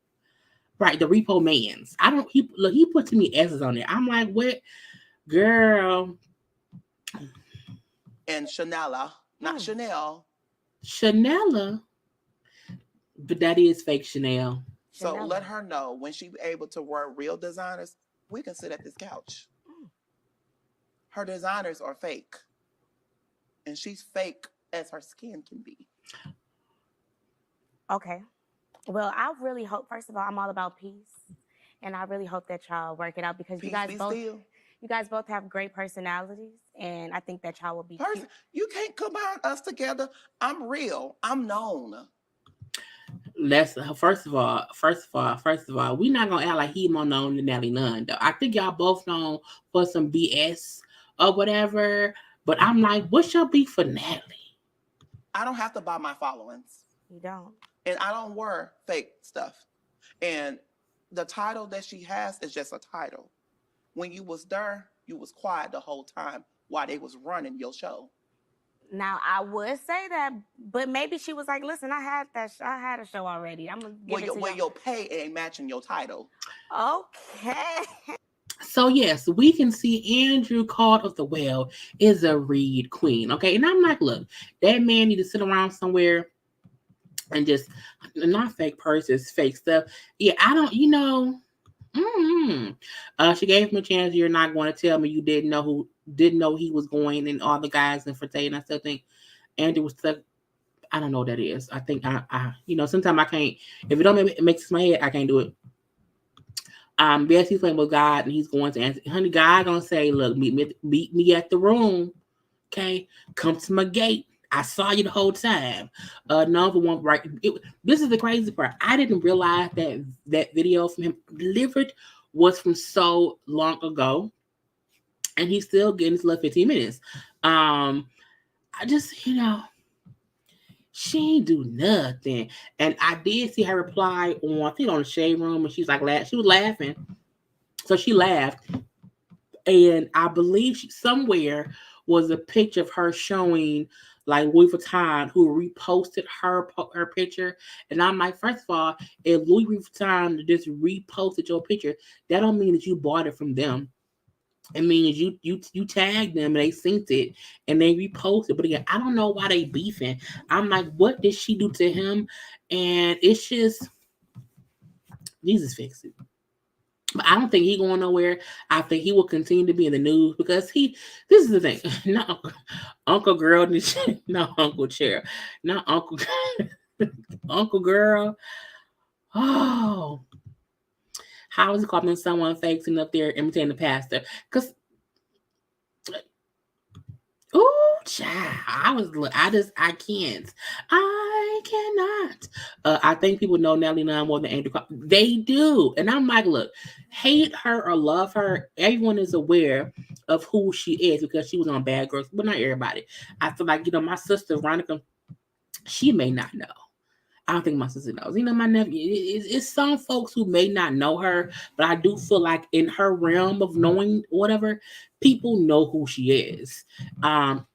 Right, the repo man's. He put too many S's on it. I'm like, what, girl?
And Chanela, not Chanel.
Chanela, but that is fake Chanel.
So let her know when she's able to wear real designers, we can sit at this couch. Her designers are fake, and she's fake as her skin can be.
Okay. Well, I really hope, first of all, I'm all about peace. And I really hope that y'all work it out because you guys both have great personalities. And I think that y'all will be cute.
You can't combine us together. I'm real. I'm known.
Let's first of all, we're not gonna act like he more known than Natalie Nunn, though. I think y'all both known for some BS or whatever. But I'm like, what's your beef for Natalie?
I don't have to buy my followings.
You don't.
And I don't wear fake stuff. And the title that she has is just a title. When you was there, you was quiet the whole time while they was running your show.
Now, I would say that, but maybe she was like, listen, I had a show already. I'm going to give it to you.
Your pay ain't matching your title.
Okay.
So, yes, we can see Andrew Caldwell is a read queen, okay? And I'm like, look, that man need to sit around somewhere and just, not fake purses, fake stuff. Yeah, I don't, she gave him a chance. You're not going to tell me you didn't know he was going and all the guys in Forte. And I still think Andrew was stuck. I don't know what that is. I think I sometimes I can't, if it don't make sense in my head, I can't do it. Yes, he's playing with God and he's going to answer. Honey, God gonna say, look, meet me at the room. Okay, come to my gate. I saw you the whole time. Number one, right? This is the crazy part. I didn't realize that video from him delivered was from so long ago, and he's still getting his little 15 minutes. I just, she ain't do nothing. And I did see her reply on, I think on the Shade Room, and she was like, she was laughing. So she laughed, and I believe somewhere was a picture of her showing like Louis Vuitton, who reposted her picture. And I'm like, first of all, if Louis Vuitton just reposted your picture, that don't mean that you bought it from them. It means you tagged them and they synced it and they reposted. But again, I don't know why they beefing. I'm like, what did she do to him? And it's just, Jesus fix it. But I don't think he going nowhere. I think he will continue to be in the news because this is the thing. No, Uncle Girl, no Uncle Chair, not Uncle, Uncle Girl. Oh, how is it calling someone fake sitting up there imitating the pastor? Because Oh, child. I can't. I cannot. I think people know Natalie Nunn more than Andrew. They do. And I'm like, look, hate her or love her, everyone is aware of who she is because she was on Bad Girls. But not everybody. I feel like, my sister, Veronica, she may not know. I don't think my sister knows. My nephew, it's some folks who may not know her, but I do feel like in her realm of knowing whatever, people know who she is.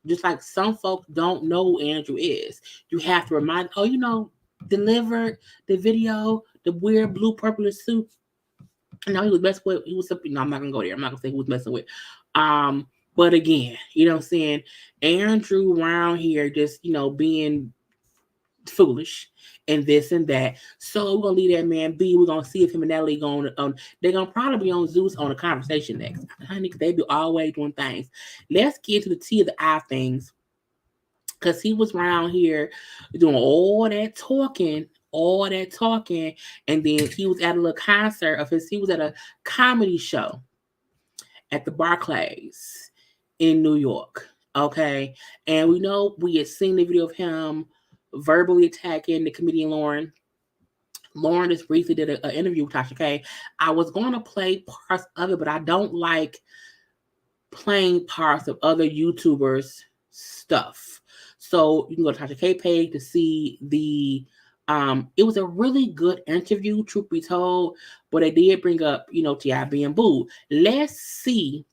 Just like some folks don't know who Andrew is. You have to remind, delivered the video, the weird blue purple suit. No, he was messing with, I'm not going to go there. I'm not going to say who was messing with. But again, you know what I'm saying? Andrew around here just, being foolish and this and that. So we're gonna leave that man be. We're gonna see if him and Natalie going they're gonna probably be on Zeus on a conversation next. Honey, they be always doing things. Let's get to the T of the I things. Cause he was around here doing all that talking, and then he was at a little concert of his, he was at a comedy show at the Barclays in New York. Okay. And we had seen the video of him verbally attacking the comedian Lauren. Lauren just briefly did an interview with Tasha K. I was going to play parts of it, but I don't like playing parts of other YouTubers' stuff. So you can go to Tasha K page to see the it was a really good interview, truth be told, but they did bring up, T.I. being booed. Let's see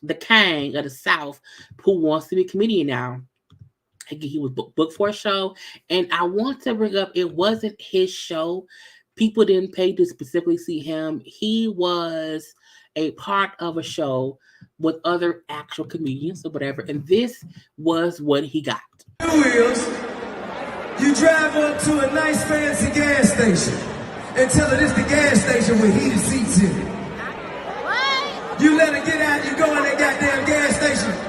the king of the South who wants to be a comedian now. He was booked for a show, and I want to bring up, it wasn't his show. People didn't pay to specifically see him. He was a part of a show with other actual comedians or whatever, and this was what he got.
Wheels, you drive up to a nice fancy gas station and tell her it's the gas station with heated seats in it. What? You let her get out, you go in that goddamn gas station.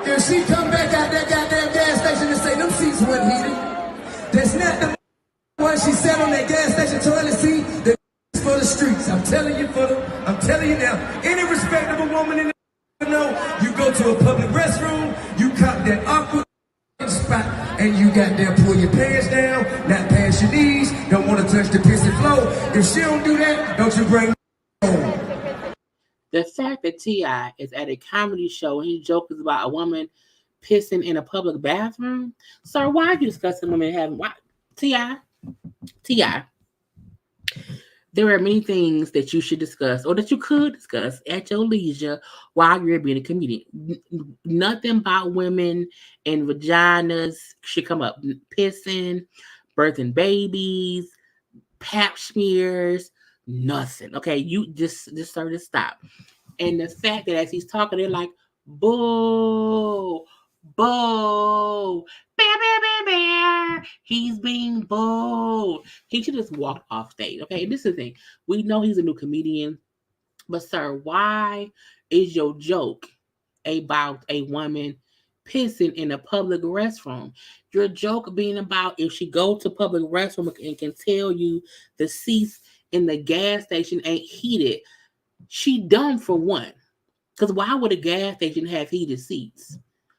If she come back out that goddamn gas station and say them seats weren't heated, that's not the one she sat on that gas station toilet seat. That's for the streets. I'm telling you now. Any respectable woman in the know, you go to a public restroom, you cop that awkward spot, and you goddamn pull your pants down, not past your knees, don't want to touch the pissy floor. If she don't do that, don't you bring home.
The fact that T.I. is at a comedy show and he jokes about a woman pissing in a public bathroom. Sir, why are you discussing women having... Why? T.I., there are many things that you should discuss or that you could discuss at your leisure while you're being a comedian. Nothing about women and vaginas should come up. Pissing, birthing babies, pap smears, nothing. Okay, you just sort of stop. And the fact that as he's talking, they're like, boo, boo, bear, bear, bear, bear. He's being booed. He should just walk off stage. Okay, this is the thing. We know he's a new comedian, but sir, why is your joke about a woman pissing in a public restroom? Your joke being about if she go to public restroom and can tell you the seats in the gas station ain't heated. She dumb for one. Because why would a gas station have heated seats?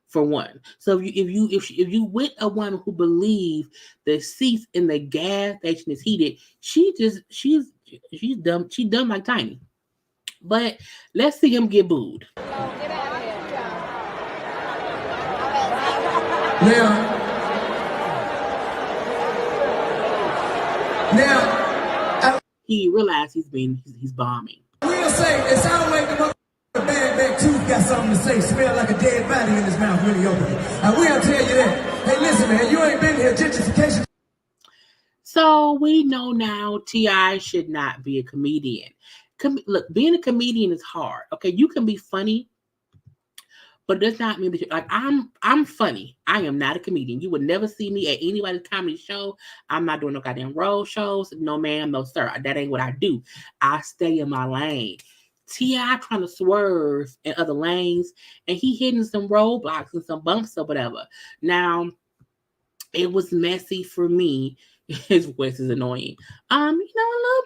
For one. So if you with a woman who believes the seats in the gas station is heated, she's dumb. She's dumb like Tiny. But let's see him get booed. Now, he realized he's bombing.
We'll say it sounds like the bad back tooth got something to say. Smell like a dead body in his mouth when he opened it. And we'll tell you that. Hey, listen, man, you ain't been here. Gentrification.
So we know now T.I. should not be a comedian. Look, being a comedian is hard. Okay, you can be funny, but it does not mean that you're like, I'm funny. I am not a comedian. You would never see me at anybody's comedy show. I'm not doing no goddamn road shows. No, ma'am, no, sir. That ain't what I do. I stay in my lane. T.I. trying to swerve in other lanes, and he hitting some roadblocks and some bumps or whatever. Now, it was messy for me. His voice is annoying. A little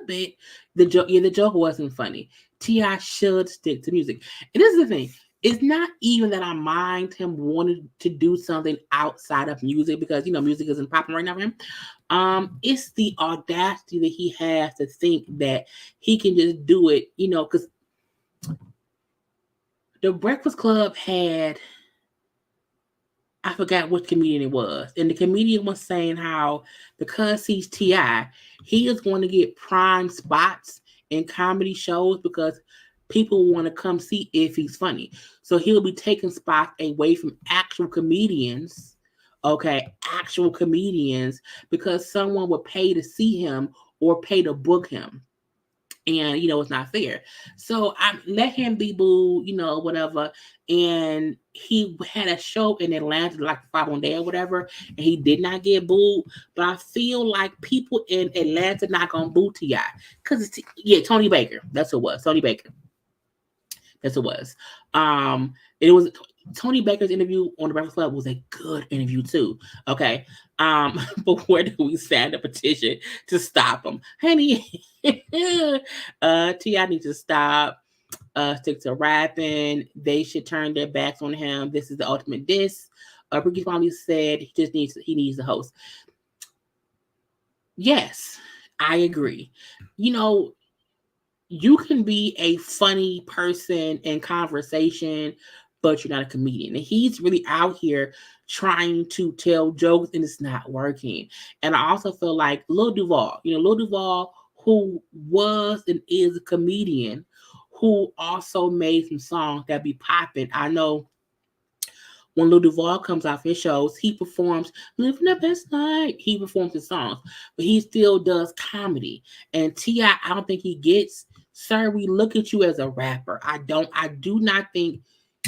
bit. The joke wasn't funny. T.I. should stick to music. And this is the thing. it's not even that I mind him wanting to do something outside of music because, music isn't popping right now for him. It's the audacity that he has to think that he can just do it, because the Breakfast Club had, I forgot which comedian it was. And the comedian was saying how because he's T.I., he is going to get prime spots in comedy shows because people want to come see if he's funny. So he'll be taking spots away from actual comedians, actual comedians, because someone would pay to see him or pay to book him. And it's not fair. So I let him be booed, whatever. And he had a show in Atlanta like the following day or whatever, and he did not get booed. But I feel like people in Atlanta not gonna boo T.I. because Tony Baker. That's who it was. Tony Baker. That's who it was. It was Tony Baker's interview on the Breakfast Club was a good interview too. Okay. But where do we sign a petition to stop him? Honey, T.I. needs to stop, stick to rapping. They should turn their backs on him. This is the ultimate diss. Ricky finally said he needs to host. Yes, I agree. You can be a funny person in conversation, but you're not a comedian. And he's really out here trying to tell jokes and it's not working. And I also feel like Lil Duval, who was and is a comedian, who also made some songs that be popping. I know when Lil Duval comes off his shows, he performs Living the Best Life. He performs his songs, but he still does comedy. And T.I., I don't think he gets, sir, we look at you as a rapper. I do not think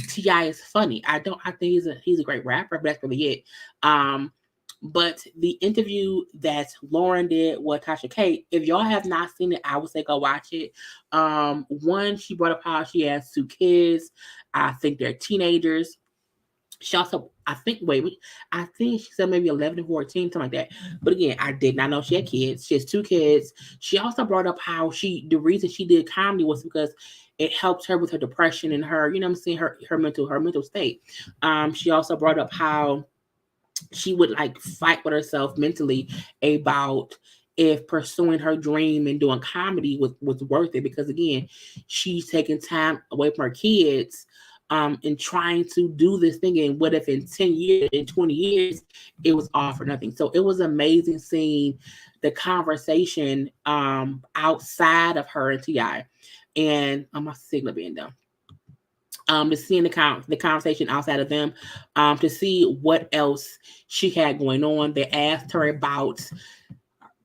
T.I. is funny. I think he's a great rapper, but that's really it. But the interview that Lauren did with Tasha K, if y'all have not seen it, I would say go watch it. One, she brought up how she has 2 kids. I think they're teenagers. She also, I think she said maybe 11 to 14, something like that. But again, I did not know she had kids. She has 2 kids. She also brought up how the reason she did comedy was because it helped her with her depression and her, her mental state. She also brought up how she would fight with herself mentally about if pursuing her dream and doing comedy was worth it, because again, she's taking time away from her kids and trying to do this thing. And what if in 10 years, in 20 years, it was all for nothing? So it was amazing seeing the conversation outside of her and T.I. And my signal being done. To seeing the conversation outside of them, to see what else she had going on. They asked her about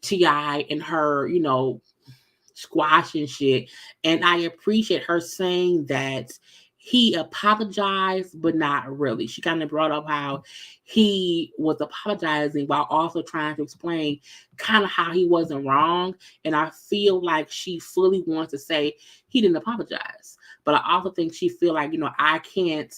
T.I. and her, squash and shit. And I appreciate her saying that he apologized, but not really. She kind of brought up how he was apologizing while also trying to explain kind of how he wasn't wrong. And I feel like she fully wants to say he didn't apologize. But I also think she feel like, I can't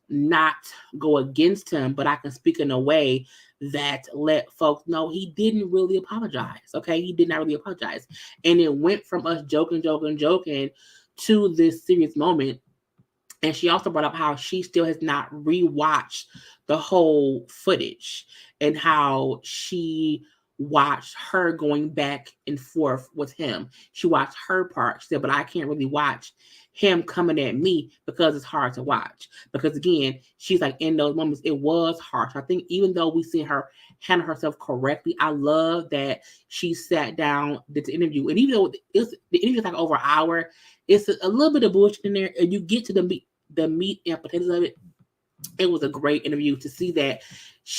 not go against him, but I can speak in a way that let folks know he didn't really apologize. Okay, he did not really apologize. And it went from us joking to this serious moment. And she also brought up how she still has not rewatched the whole footage and how she watched her going back and forth with him. She watched her part. She said, but I can't really watch him coming at me because it's hard to watch. Because again, she's like, in those moments, it was harsh. I think even though we see her handle herself correctly, I love that she sat down, did the interview. And even though the interview is like over an hour, it's a little bit of bullshit in there, and you get to the meat and potatoes of it. It was a great interview to see that,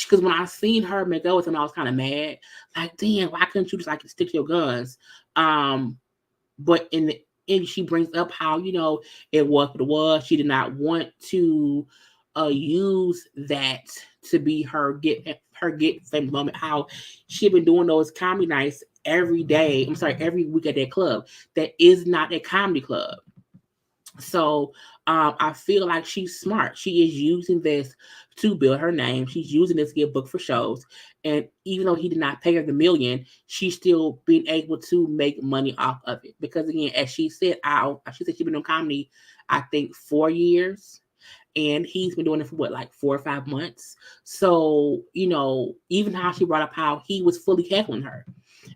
because when I seen her make up with him, I was kind of mad. Like, damn, why couldn't you just stick to your guns? But in the end, she brings up how, it was what it was. She did not want to use that to be her get famous moment. How she had been doing those comedy nights every week at that club. That is not a comedy club. So I feel like she's smart. She is using this to build her name. She's using this to get booked for shows. And even though he did not pay her the $1 million, she's still being able to make money off of it. Because again, as she said, she's been doing comedy I think 4 years. And he's been doing it for like 4 or 5 months. So, even how she brought up how he was fully heckling her.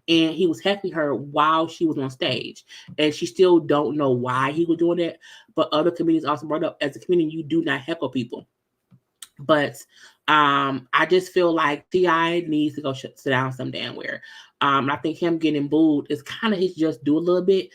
And he was heckling her while she was on stage. And she still don't know why he was doing that. But other comedians also brought up, as a comedian, you do not heckle people. But I just feel like T.I. needs to go sit down some damn where. I think him getting booed is kind of his just do a little bit.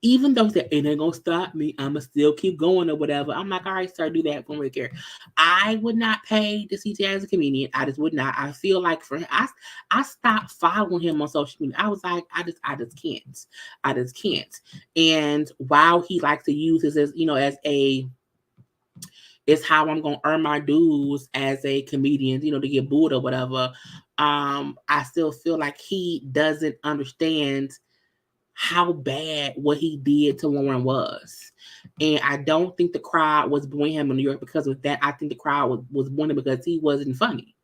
Even though he said, it ain't gonna stop me, I'ma still keep going or whatever. I'm like, all right, sir, do that from right there. I would not pay to see T.I. as a comedian. I just would not. I feel like for him, I stopped following him on social media. I was like, I just can't. I just can't. And while he likes to use this as it's how I'm gonna earn my dues as a comedian, to get booed or whatever. I still feel like he doesn't understand how bad what he did to Lauren was. And I don't think the crowd was booing him in New York because of that. I think the crowd was booing him because he wasn't funny.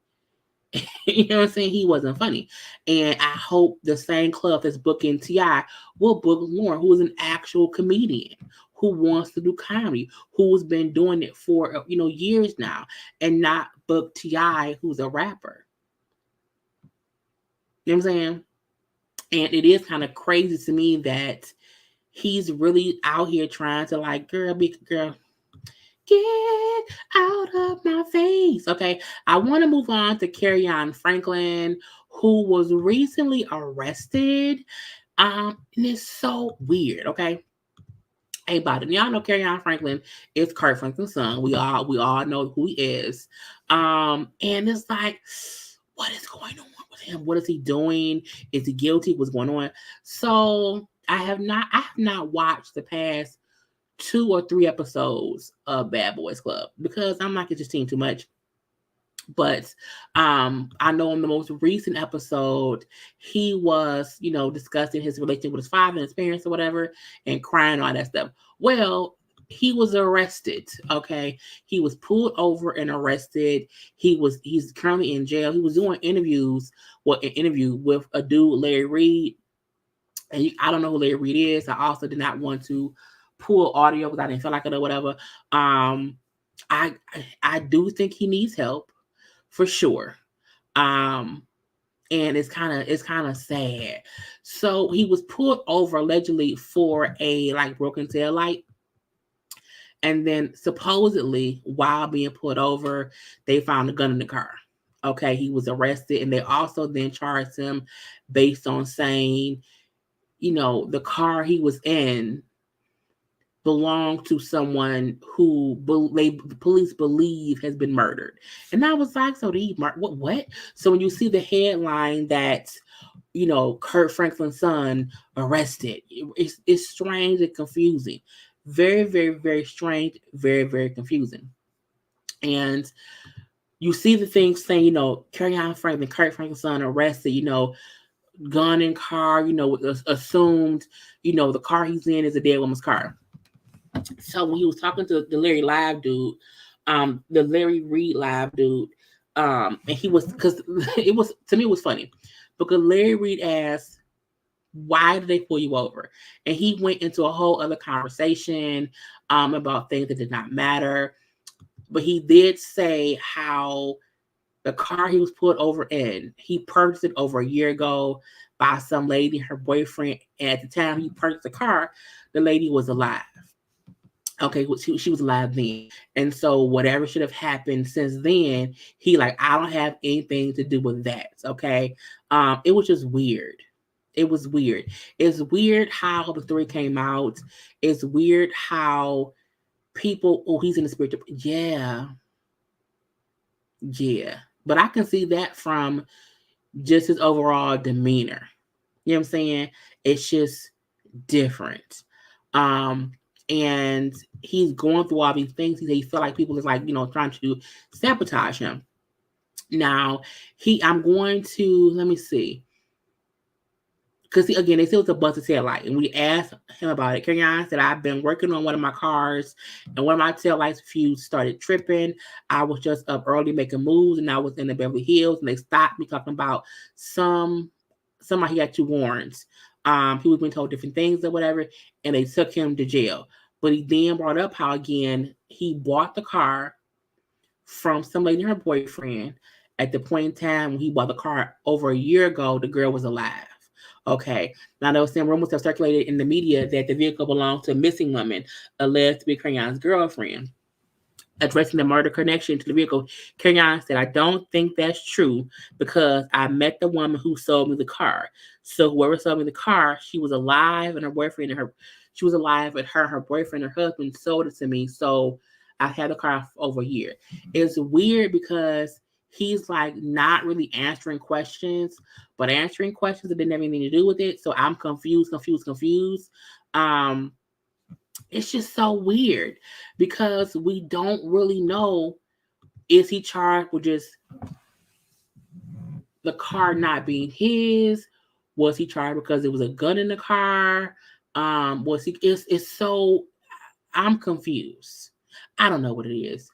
You know what I'm saying? He wasn't funny. And I hope the same club that's booking T.I. will book Lauren, who is an actual comedian, who wants to do comedy, who's been doing it for, years now, and not book T.I., who's a rapper. You know what I'm saying? And it is kind of crazy to me that he's really out here trying to girl, big girl, get out of my face. Okay. I want to move on to Canton Franklin, who was recently arrested. And it's so weird. Okay. Hey, buddy, y'all know Canton Franklin is Kurt Franklin's son. We all know who he is. And it's like, what is going on with him? What is he doing? Is he guilty? What's going on? So I have not watched the past 2 or 3 episodes of Bad Boys Club because I'm like, it's just seeing too much. But I know in the most recent episode, he was, discussing his relationship with his father and his parents or whatever, and crying and all that stuff. Well, he was arrested. Okay. He was pulled over and arrested. He's currently in jail. He was doing an interview with a dude, Larry Reed. And I don't know who Larry Reed is. I also did not want to pull audio because I didn't feel like it or whatever. I do think he needs help for sure. And it's kind of sad. So he was pulled over allegedly for a broken tail light. And then supposedly while being pulled over, they found a gun in the car. Okay. He was arrested, and they also then charged him based on saying, the car he was in belonged to someone who the police believe has been murdered. And I was like, so what? So when you see the headline that, Kurt Franklin's son arrested, it's strange and confusing. Very, very, very strange, very, very confusing. And you see the things saying, Kurt Franklin's son arrested, gun in car, assumed, the car he's in is a dead woman's car. So when he was talking to the Larry Live dude, the Larry Reed Live dude, and he was, because to me it was funny, because Larry Reed asked, why did they pull you over? And he went into a whole other conversation about things that did not matter. But he did say how the car he was pulled over in, he purchased it over a year ago by some lady, her boyfriend. And at the time he purchased the car, the lady was alive. Okay, she was alive then. And so whatever should have happened since then, I don't have anything to do with that. Okay. It was just weird. It was weird. It's weird how the story came out. It's weird how people, he's in the spiritual. Yeah. But I can see that from just his overall demeanor. You know what I'm saying? It's just different. And he's going through all these things. He felt like people is trying to sabotage him. Now, I'm going to, let me see. Because again, they said it was a busted tail light. And we asked him about it. Kerrion said, I've been working on one of my cars, and one of my tail lights fuse started tripping. I was just up early making moves, and I was in the Beverly Hills, and they stopped me talking about somebody he had 2 warrants. He was being told different things or whatever, and they took him to jail. But he then brought up how, again, he bought the car from some lady and her boyfriend. At the point in time when he bought the car over a year ago, the girl was alive. Okay. Now, there was some rumors have circulated in the media that the vehicle belonged to a missing woman, alleged to be Kerrion's girlfriend. Addressing the murder connection to the vehicle, Kerrion said, "I don't think that's true because I met the woman who sold me the car. So whoever sold me the car, she was alive, and her boyfriend and she was alive, and her boyfriend, her husband sold it to me. So I had the car for over a year." It's weird because he's like not really answering questions, but answering questions that didn't have anything to do with it. So I'm confused. It's just so weird because we don't really know, is he charged with just the car not being his? Was he charged because there was a gun in the car? It's so, I'm confused. I don't know what it is.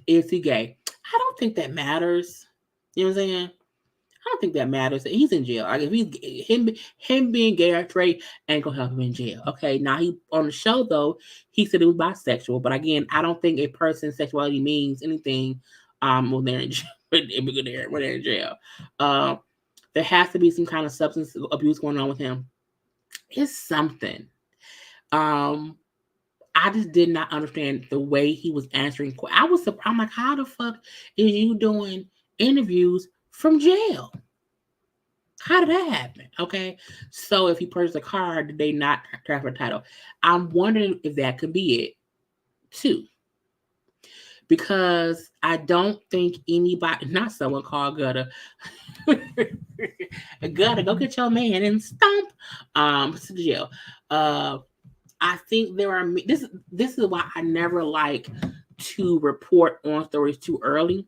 Is he gay? I don't think that matters. You know what I'm saying? I don't think that matters. He's in jail. Like if he's him being gay or straight ain't gonna help him in jail. Okay. Now he on the show though, he said it was bisexual. But again, I don't think a person's sexuality means anything when they're in jail. When they're in jail. There has to be some kind of substance abuse going on with him. It's something. I just did not understand the way he was answering. I was surprised. I'm like, how the fuck is you doing interviews from jail? How did that happen? Okay. So if he purchased a car, did they not transfer the title? I'm wondering if that could be it too. Because I don't think anybody, not someone called Gutter. Gutter, go get your man and stomp to jail. I think there are this is why I never like to report on stories too early,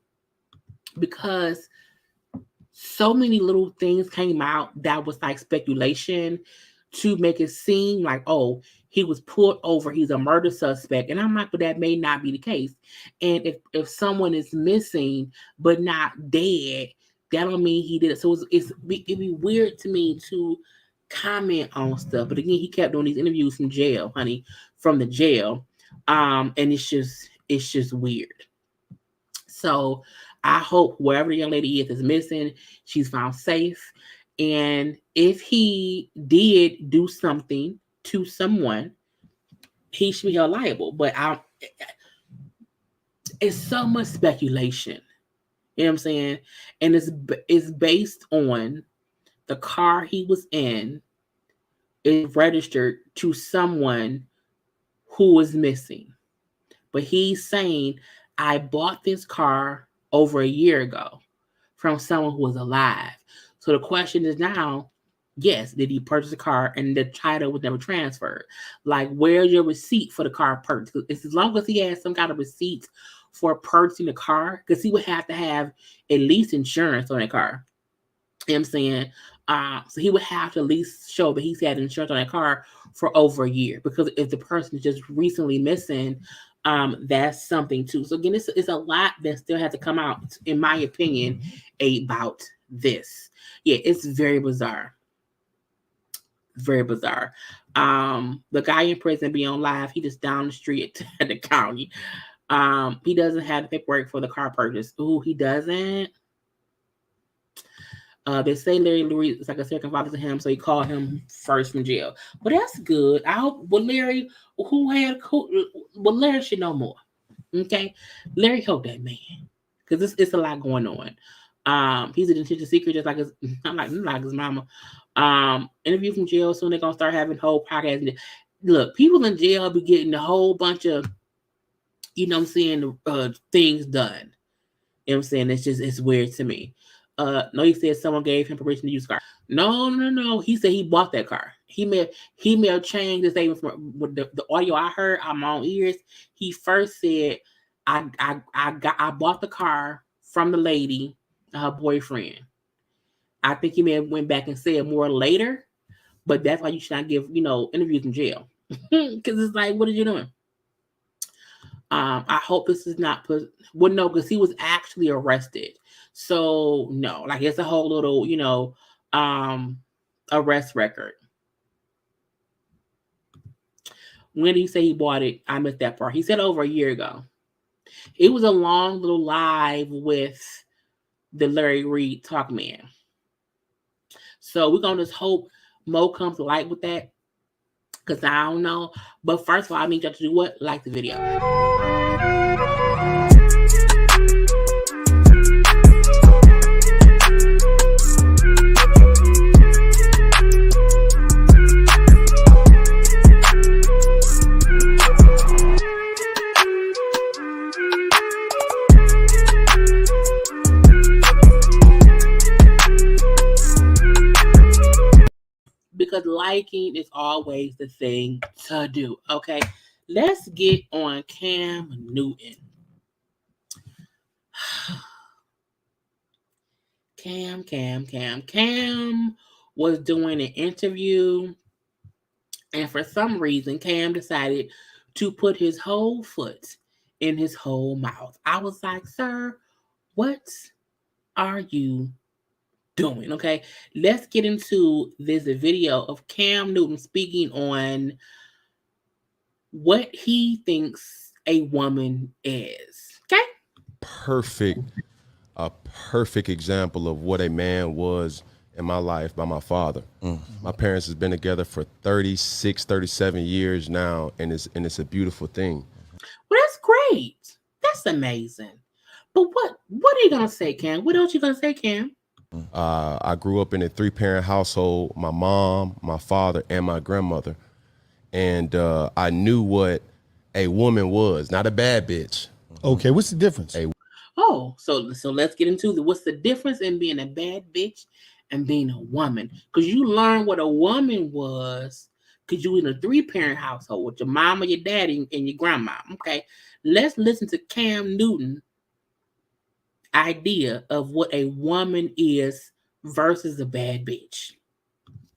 because so many little things came out that was like speculation to make it seem like, oh, he was pulled over, he's a murder suspect. And I'm like, but that may not be the case. And if someone is missing but not dead, that don't mean he did it. So it'd be weird to me to comment on stuff. But again, he kept doing these interviews from jail, honey, from the jail. And it's just weird. So I hope wherever the young lady is missing, she's found safe. And if he did do something to someone, he should be held liable. But it's so much speculation. You know what I'm saying? And it's based on the car he was in is registered to someone who was missing. But he's saying, I bought this car over a year ago from someone who was alive. So the question is now, yes, did he purchase a car and the title was never transferred? Like, where's your receipt for the car purchase? It's as long as he has some kind of receipt for purchasing the car, because he would have to have at least insurance on that car. You know what I'm saying? So he would have to at least show that he's had insurance on that car for over a year. Because if the person is just recently missing, that's something too. So again, it's a lot that still has to come out, in my opinion, about this. Yeah, it's very bizarre. Very bizarre. The guy in prison be on live. He just down the street at the county. He doesn't have the paperwork for the car purchase. Ooh, he doesn't. They say Larry Louis is like a second father to him, so he called him first from jail. But that's good. I hope. Well, Larry, Larry should know more. Okay, Larry helped that man because it's a lot going on. He's a detention seeker, just like his mama. Interview from jail soon. They're gonna start having whole podcasts. Look, people in jail be getting a whole bunch of, you know what I'm saying, things done. You know what I'm saying? It's weird to me. No, he said someone gave him permission to use the car. No. He said he bought that car. He may have changed the statement from the audio I heard on my own ears. He first said, I bought the car from the lady, her boyfriend. I think he may have went back and said more later, but that's why you should not give, interviews in jail. Because it's like, what are you doing? I hope this is not no, because he was actually arrested. So no, like it's a whole little, arrest record. When did he say he bought it? I missed that part. He said over a year ago. It was a long little live with the Larry Reid Talk Man. So we're going to just hope Mo comes to light with that. Because I don't know. But first of all, I need y'all to do what? Like the video. Because liking is always the thing to do. Okay, let's get on Cam Newton. Cam was doing an interview, and for some reason, Cam decided to put his whole foot in his whole mouth. I was like, sir, what are you doing? Okay, let's get into this video of Cam Newton speaking on what he thinks a woman is. Okay,
a perfect example of what a man was in my life by my father. My parents has been together for 36, 37 years now, and it's a beautiful thing.
Well, that's great. That's amazing. But what are you gonna say, Cam? What else you gonna say, Cam?
I grew up in a 3-parent household, my mom, my father, and my grandmother. And I knew what a woman was, not a bad bitch.
Okay, what's the difference?
So let's get into what's the difference in being a bad bitch and being a woman. Because you learned what a woman was because you were in a 3-parent household with your mama, your daddy, and your grandma. Okay, let's listen to Cam Newton idea of what a woman is versus a bad bitch.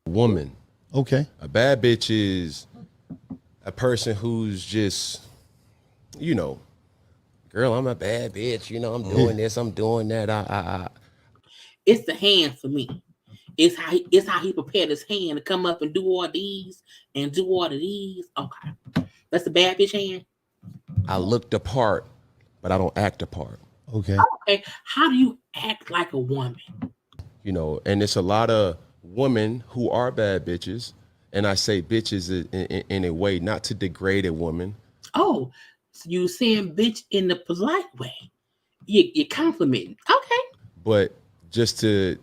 Woman.
Okay.
A bad bitch is a person who's just, you know, girl, I'm a bad bitch. You know, I'm doing this, I'm doing that.
It's the hand for me. It's how he prepared his hand to come up and do all these and do all of these. Okay. That's the bad bitch hand.
I look the part, but I don't act the part.
Okay.
Okay. How do you act like a woman?
You know, and it's a lot of women who are bad bitches. And I say bitches in a way not to degrade a woman.
Oh, so you saying bitch in the polite way. You're complimenting. Okay.
But just to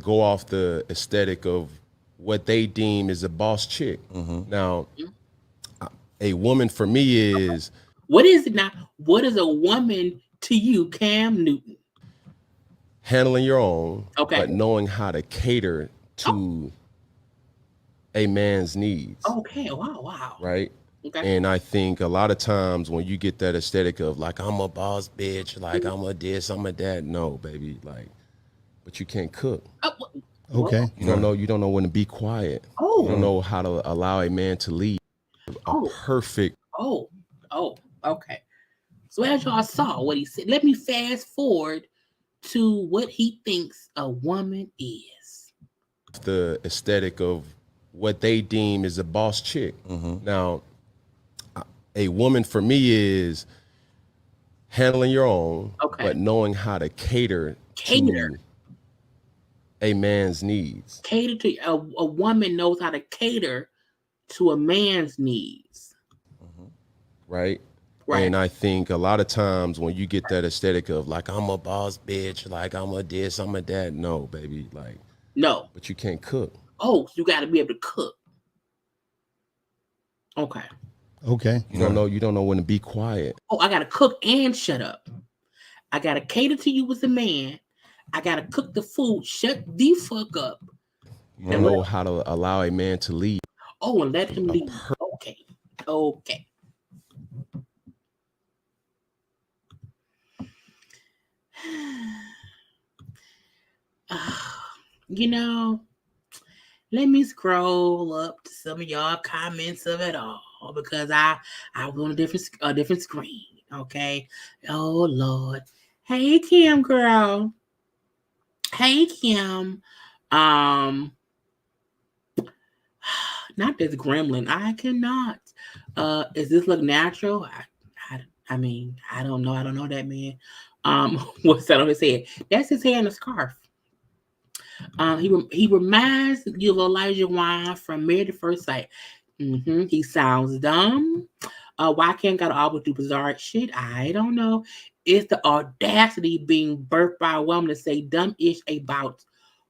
go off the aesthetic of what they deem is a boss chick. Now, a woman for me is...
What is it now? What is a woman to you, Cam Newton?
Handling your own,
okay,
but knowing how to cater to a man's needs.
Okay, wow.
Right?
Okay.
And I think a lot of times when you get that aesthetic of like, I'm a boss bitch, like I'm a this, I'm a that. No, baby, like, but you can't cook.
Okay.
You don't know when to be quiet. You don't know how to allow a man to lead. Perfect.
Okay. So as y'all saw what he said, let me fast forward to what he thinks a woman is.
The aesthetic of what they deem is a boss chick. Now, a woman for me is handling your own, but knowing how to cater to a man's needs.
Cater to a woman knows how to cater to a man's needs.
Right? And I think a lot of times when you get that aesthetic of like, I'm a boss bitch, like I'm a this, I'm a that. No, baby, like.
No.
But you can't cook.
Oh, you got to be able to cook. Okay.
You don't know when to be quiet.
Oh, I got to cook and shut up. I got to cater to you as a man. I got to cook the food. Shut the fuck up.
You don't know how to allow a man to lead.
Oh, and let him lead. Okay. You know, let me scroll up to some of y'all comments of it all because I was on a different screen. Okay. Oh Lord. Hey Kim girl. Hey Kim. Not this gremlin. I cannot. Is this look natural? I mean, I don't know. I don't know that man. What's that on his head? That's his hair and a scarf. He reminds you of Elijah Wan from Married at First Sight. He sounds dumb. Why can't God always do bizarre shit? I don't know. It's the audacity being birthed by a woman to say dumb-ish about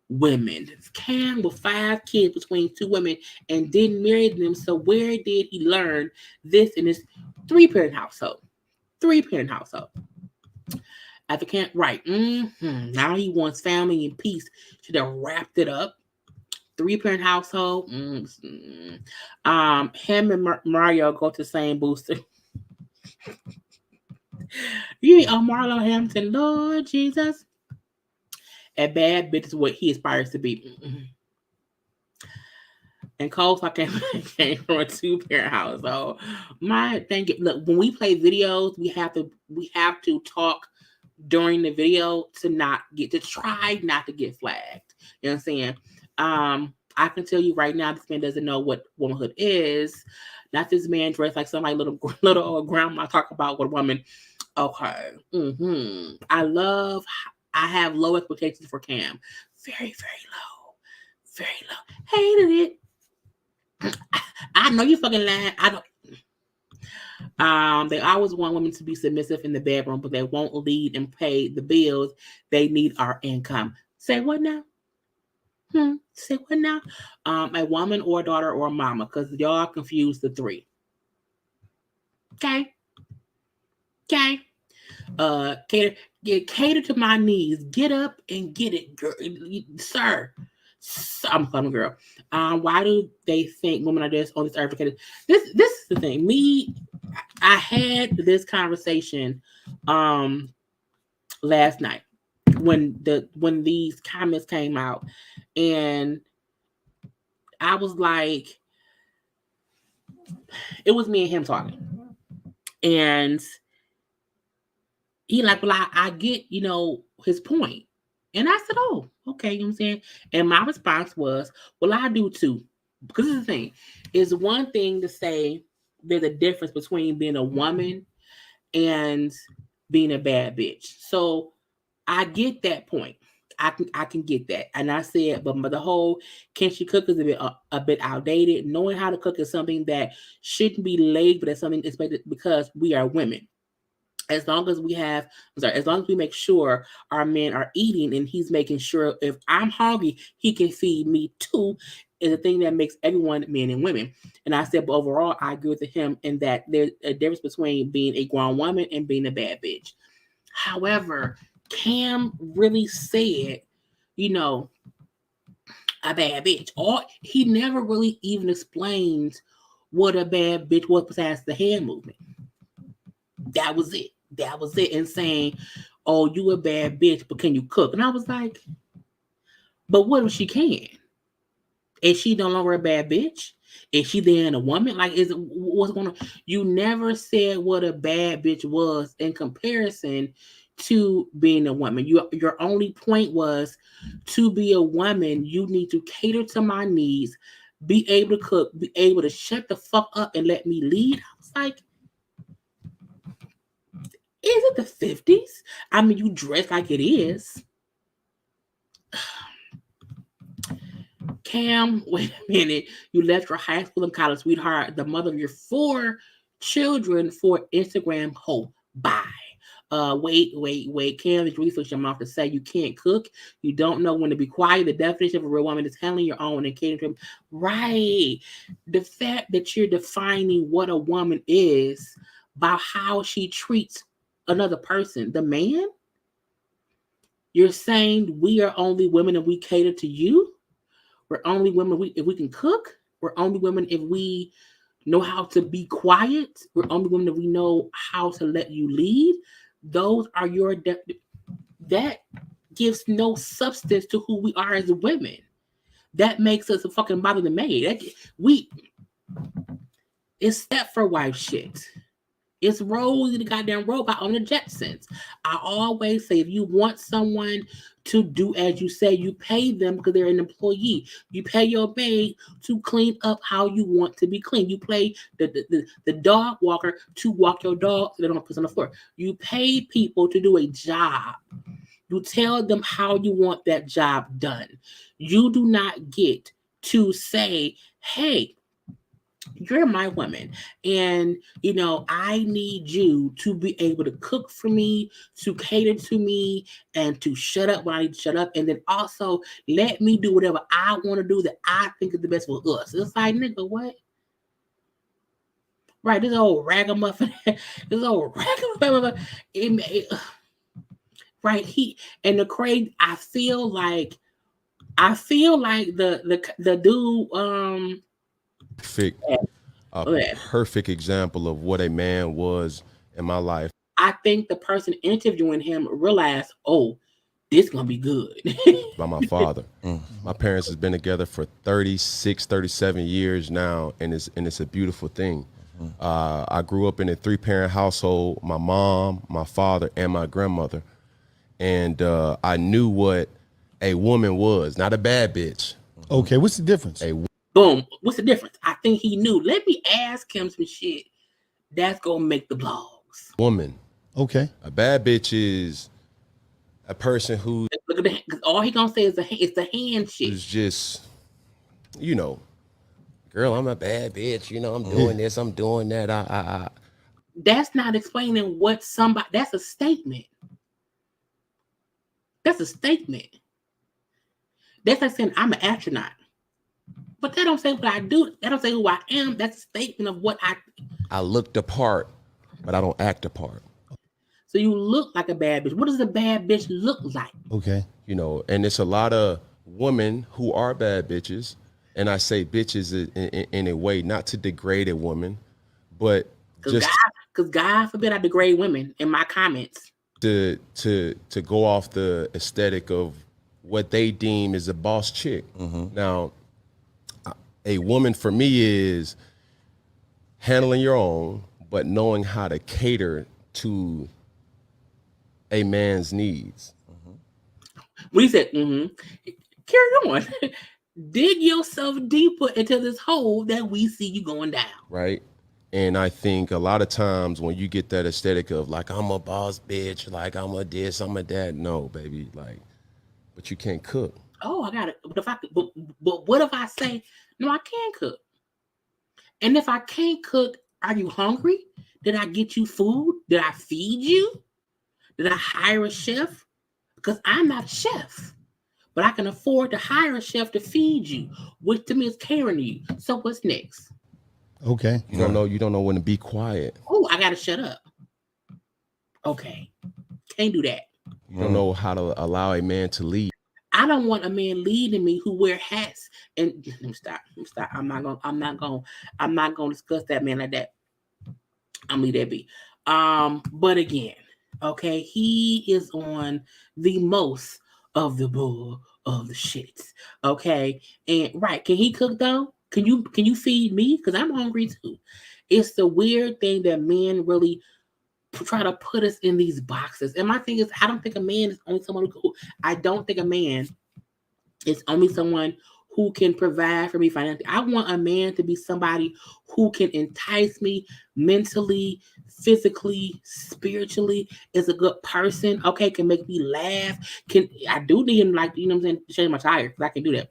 women. Cam with 5 kids between 2 women and didn't marry them. So where did he learn this in his 3-parent household? 3-parent household. After Cam, right? Now he wants family and peace. Should have wrapped it up. 3-parent household. Him and Mario go to the same booster. You mean Marlo Hampton, Lord Jesus. A bad bitch is what he aspires to be. And Coleslaw came from a 2-parent household. My thing, look, when we play videos, we have to talk during the video to try not to get flagged. You know what I'm saying? I can tell you right now, this man doesn't know what womanhood is. Not this man dressed like somebody little old grandma talk about what a woman. Okay. I have low expectations for Cam. Very, very low. Very low. Hated it. I know you fucking lying. I don't. They always want women to be submissive in the bedroom, but they won't lead and pay the bills. They need our income. Say what now? Say what now? A woman or a daughter or a mama, because y'all confuse the 3. Okay. Cater to my needs. Get up and get it, girl. Sir. I'm a fun girl. Why do they think women are just on this earth? This is the thing. I had this conversation last night when these comments came out, and I was like, it was me and him talking, and he like, well, I get, his point. And I said, oh, okay, you know what I'm saying? And my response was, well, I do too. Because this is the thing. It's one thing to say there's a difference between being a woman and being a bad bitch. So I get that point. I can get that. And I said, but the whole can she cook is a bit outdated. Knowing how to cook is something that shouldn't be labeled as something expected because we are women. As long as we make sure our men are eating and he's making sure if I'm hungry, he can feed me too, is a thing that makes everyone men and women. And I said, but overall, I agree with him in that there's a difference between being a grown woman and being a bad bitch. However, Cam really said, a bad bitch. Or he never really even explained what a bad bitch was besides the hand movement. That was it. And saying, oh, you a bad bitch, but can you cook? And I was like, but what if she can? Is she no longer a bad bitch? Is she then a woman? Like, what's going on? You never said what a bad bitch was in comparison to being a woman. Your only point was to be a woman, you need to cater to my needs, be able to cook, be able to shut the fuck up and let me lead. I was like, is it the 50s? I mean, you dress like it is. Cam, wait a minute. You left your high school and college sweetheart, the mother of your 4 children, for Instagram hoe. Bye. Wait. Cam is research your mouth to say you can't cook. You don't know when to be quiet. The definition of a real woman is handling your own and catering to him. Right. The fact that you're defining what a woman is by how she treats another person, the man, you're saying we are only women and we cater to you. We're only women if we can cook. We're only women if we know how to be quiet. We're only women if we know how to let you lead. Those are your that gives no substance to who we are as women. That makes us a fucking bother the maid. It's step for wife shit. It's Rosie the goddamn robot on the Jetsons. I always say if you want someone to do as you say, you pay them because they're an employee. You pay your maid to clean up how you want to be clean. You pay the dog walker to walk your dog so they don't piss on the floor. You pay people to do a job. You tell them how you want that job done. You do not get to say, hey, you're my woman, and I need you to be able to cook for me, to cater to me, and to shut up when I need to shut up, and then also let me do whatever I want to do that I think is the best for us. It's like, nigga, what? Right, this old ragamuffin, right? He and the crazy. I feel like the dude.
Perfect example of what a man was in my life.
I think the person interviewing him realized, oh, this gonna be good.
By my father. My parents has been together for 36, 37 years now, and it's a beautiful thing. I grew up in a 3-parent household, my mom, my father, and my grandmother. And I knew what a woman was, not a bad bitch.
Okay, what's the difference?
Boom. What's the difference? I think he knew. Let me ask him some shit that's gonna make the blogs.
Woman.
Okay.
A bad bitch is a person who
look at the, all he gonna say is the hand shit.
It's just, girl, I'm a bad bitch. I'm doing this, I'm doing that.
That's not explaining what somebody. That's a statement. That's a statement. That's like saying I'm an astronaut. But that don't say what I do. That don't say who I am. That's a statement of what
I look the part, but I don't act the part.
So you look like a bad bitch. What does a bad bitch look like?
Okay.
And it's a lot of women who are bad bitches. And I say bitches in a way not to degrade a woman, but just
because God forbid I degrade women in my comments.
To go off the aesthetic of what they deem is a boss chick. Now, a woman for me is handling your own, but knowing how to cater to a man's needs.
We said, carry on. Dig yourself deeper into this hole that we see you going down.
Right. And I think a lot of times when you get that aesthetic of like, I'm a boss bitch, like I'm a this, I'm a that. No, baby, but you can't cook.
Oh, I got it. But what if I say, no, I can cook? And if I can't cook, are you hungry? Did I get you food? Did I feed you? Did I hire a chef? Because I'm not a chef, but I can afford to hire a chef to feed you, which to me is caring to you. So what's next?
Okay.
You don't know when to be quiet.
Oh, I gotta shut up. Okay. Can't do that.
You don't know how to allow a man to lead.
I don't want a man leading me who wear hats and let me stop. I'm not gonna discuss that man like that. I'm leave that be. But again, okay, he is on the most of the bull of the shits. Okay. And right, can he cook though? Can you feed me? Because I'm hungry too. It's the weird thing that men really try to put us in these boxes. And my thing is, I don't think a man is only someone who I don't think a man is only someone who can provide for me financially. I want a man to be somebody who can entice me mentally, physically, spiritually, is a good person, okay, can make me laugh. I do need him, like, you know what I'm saying, to change my tires, because I can do that.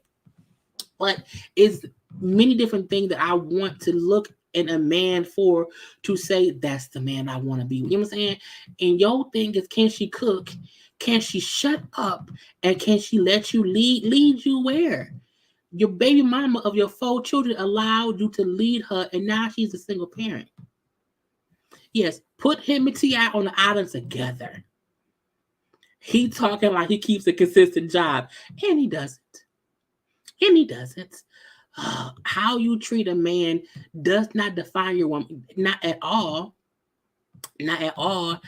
But it's many different things that I want to look in a man for to say that's the man I want to be. You know what I'm saying? And your thing is, can she cook? Can she shut up? And can she let you lead you where? Your baby mama of your 4 children allowed you to lead her, and now she's a single parent. Yes, put him and T.I. on the island together. He talking like he keeps a consistent job, and he doesn't. How you treat a man does not define your woman. Not at all. Not at all.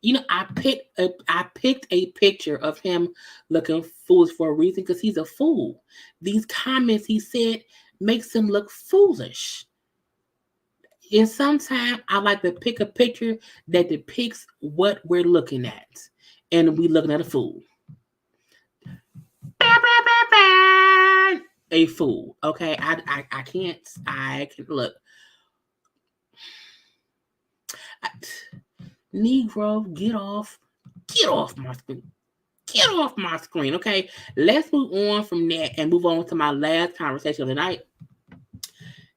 You know, I picked a picture of him looking foolish for a reason, because he's a fool. These comments he said makes him look foolish. And sometimes I like to pick a picture that depicts what we're looking at. And we looking at a fool. A fool. Okay. I can't look. Negro, get off my screen. Get off my screen. Okay. Let's move on from that and move on to my last conversation of the night.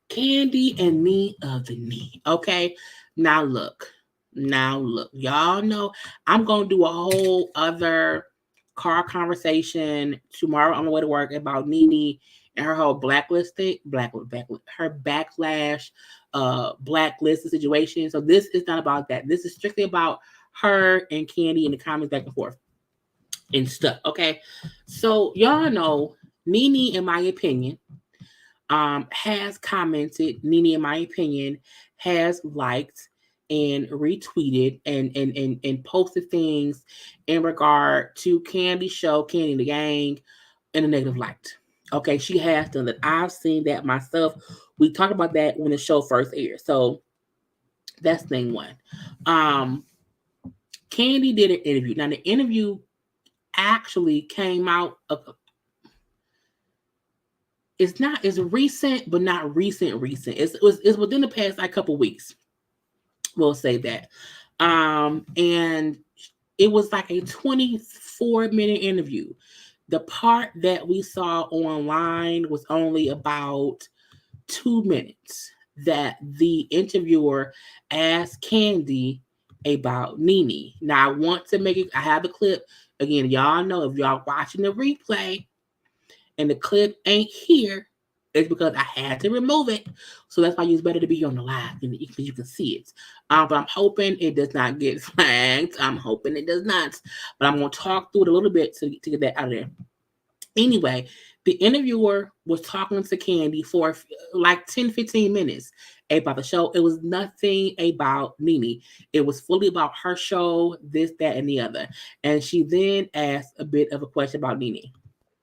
Kandi and me of the knee. Okay. Now look. Y'all know I'm gonna do a whole other car conversation tomorrow on the way to work about Nene and her whole blacklist thing, her backlash, blacklisted situation. So this is not about that. This is strictly about her and Kandi and the comments back and forth and stuff. Okay. So y'all know Nene, in my opinion, has commented. Nene, in my opinion, has liked and retweeted and posted things in regard to Kandi's show, Kandi and the Gang, in a negative light. Okay, she has done that. I've seen that myself. We talked about that when the show first aired. So that's thing one. Kandi did an interview. Now the interview actually came out it's recent, but not recent. It's within the past like couple weeks. We'll say that. And it was like a 24-minute interview. The part that we saw online was only about 2 minutes that the interviewer asked Kandi about Nene. Now I want to make it, I have the clip. Again, y'all know if y'all watching the replay and the clip ain't here, it's because I had to remove it. So that's why it's better to be on the live because you can see it. But I'm hoping it does not get flagged. I'm hoping it does not. But I'm going to talk through it a little bit to get that out of there. Anyway, the interviewer was talking to Kandi for like 10-15 minutes about the show. It was nothing about Nene. It was fully about her show, this, that, and the other. And she then asked a bit of a question about Nene.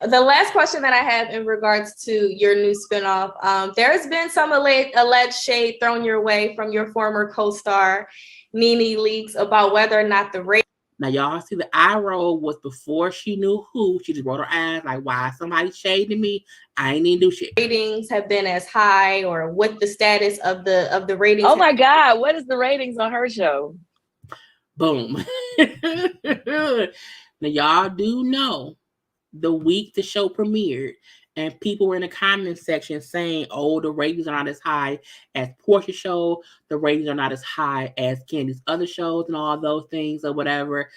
The last question that I have in regards to your new spinoff, there's been some alleged shade thrown your way from your former co-star, Nene Leakes, about whether or not the rating.
Now, y'all see the eye roll was before she knew who. She just rolled her eyes like, why somebody shading me? I ain't even do shit.
Ratings have been as high, or what the status of the ratings.
Oh my God, what is the ratings on her show?
Boom. Now, y'all do know the week the show premiered, and people were in the comment section saying, oh, the ratings are not as high as Portia's show. The ratings are not as high as Kandi's other shows and all those things or whatever.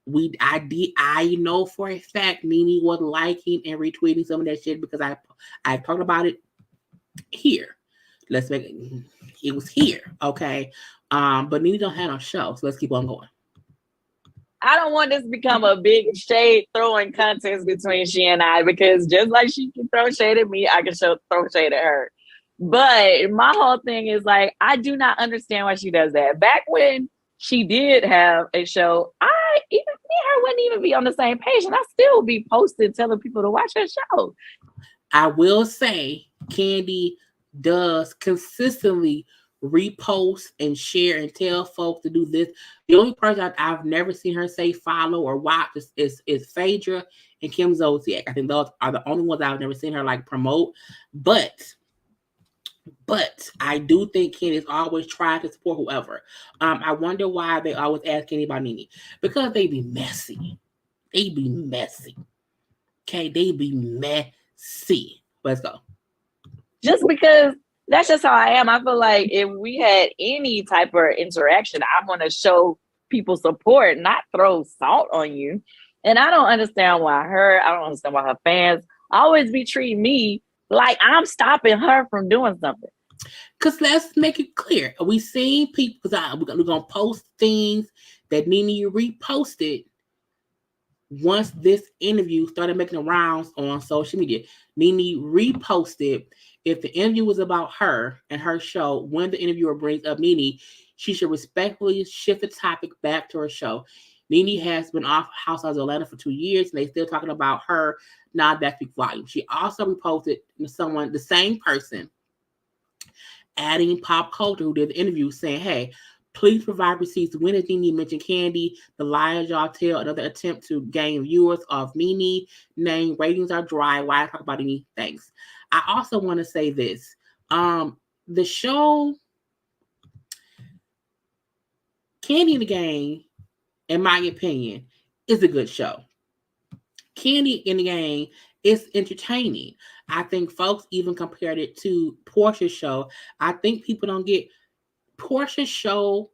I know for a fact Nene was liking and retweeting some of that shit because I talked about it here. Let's make it was here, okay? But Nene don't have no show, so let's keep on going.
I don't want this to become a big shade throwing contest between she and I, because just like she can throw shade at me, I can throw shade at her. But my whole thing is like, I do not understand why she does that. Back when she did have a show, me and her wouldn't even be on the same page, and I still be posting telling people to watch her show.
I will say Kandi does consistently repost and share and tell folks to do this. The only person I've never seen her say follow or watch is Phaedra and Kim Zolciak. I think those are the only ones I've never seen her like promote. But I do think Kandi's always tried to support whoever. I wonder why they always ask Kandi about Nene. Because they be messy. Okay, they be messy. Let's go.
Just because that's just how I am. I feel like if we had any type of interaction, I want to show people support, not throw salt on you. And I don't understand why her fans always be treating me like I'm stopping her from doing something.
Because let's make it clear. We seen people, because we're going to post things that Nene reposted once this interview started making the rounds on social media. Nene reposted, if the interview was about her and her show, when the interviewer brings up Nene, she should respectfully shift the topic back to her show. Nene has been off Housewives of Atlanta for 2 years, and they still talking about her. Now that speaks volume. She also reposted the same person adding Pop Culture, who did the interview, saying, hey, please provide receipts. When is Nene mentioned Kandi? The liars y'all tell, another attempt to gain viewers off Nene name. Ratings are dry. Why talk about Nene? Thanks. I also want to say this. The show Kandi in the Gang, in my opinion, is a good show. Kandi in the Gang is entertaining. I think folks even compared it to Portia's show. I think people don't get Portia's show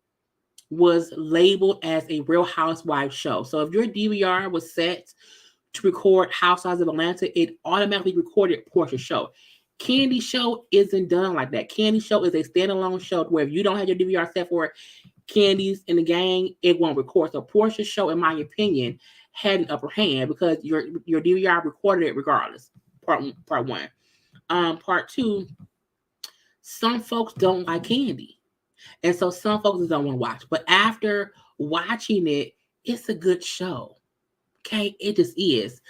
was labeled as a Real Housewives show. So if your DVR was set to record Housewives of Atlanta, it automatically recorded Portia's show. Kandi show isn't done like that. Kandi show is a standalone show where if you don't have your DVR set for it, Kandi's in the Gang, it won't record. So Portia's show, in my opinion, had an upper hand because your DVR recorded it regardless. Part one. Part two, some folks don't like Kandi. And so some folks don't want to watch. But after watching it, it's a good show. Okay? It just is.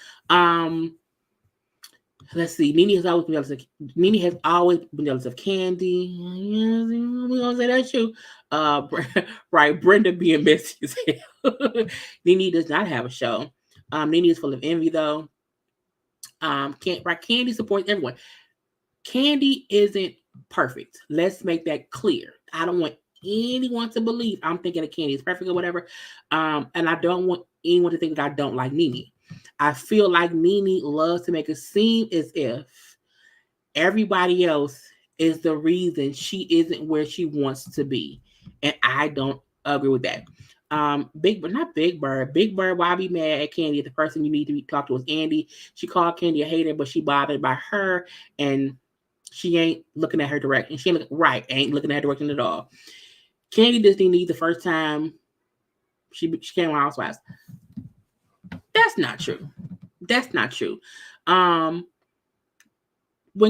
Let's see. Nene has always been jealous of Kandi. We're gonna say that's true. Right, Brenda being messy as hell. Nene does not have a show. Nene is full of envy though. Kandi supports everyone. Kandi isn't perfect. Let's make that clear. I don't want anyone to believe I'm thinking that Kandi is perfect or whatever. And I don't want anyone to think that I don't like Nene. I feel like Nene loves to make it seem as if everybody else is the reason she isn't where she wants to be. And I don't agree with that. Big Bird, why be mad at Kandi? The person you need to talk to is Andy. She called Kandi a hater, but she bothered by her and she ain't looking at her direction. She ain't looking at her direction at all. Kandi just didn't need the first time she came on Housewives. That's not true. When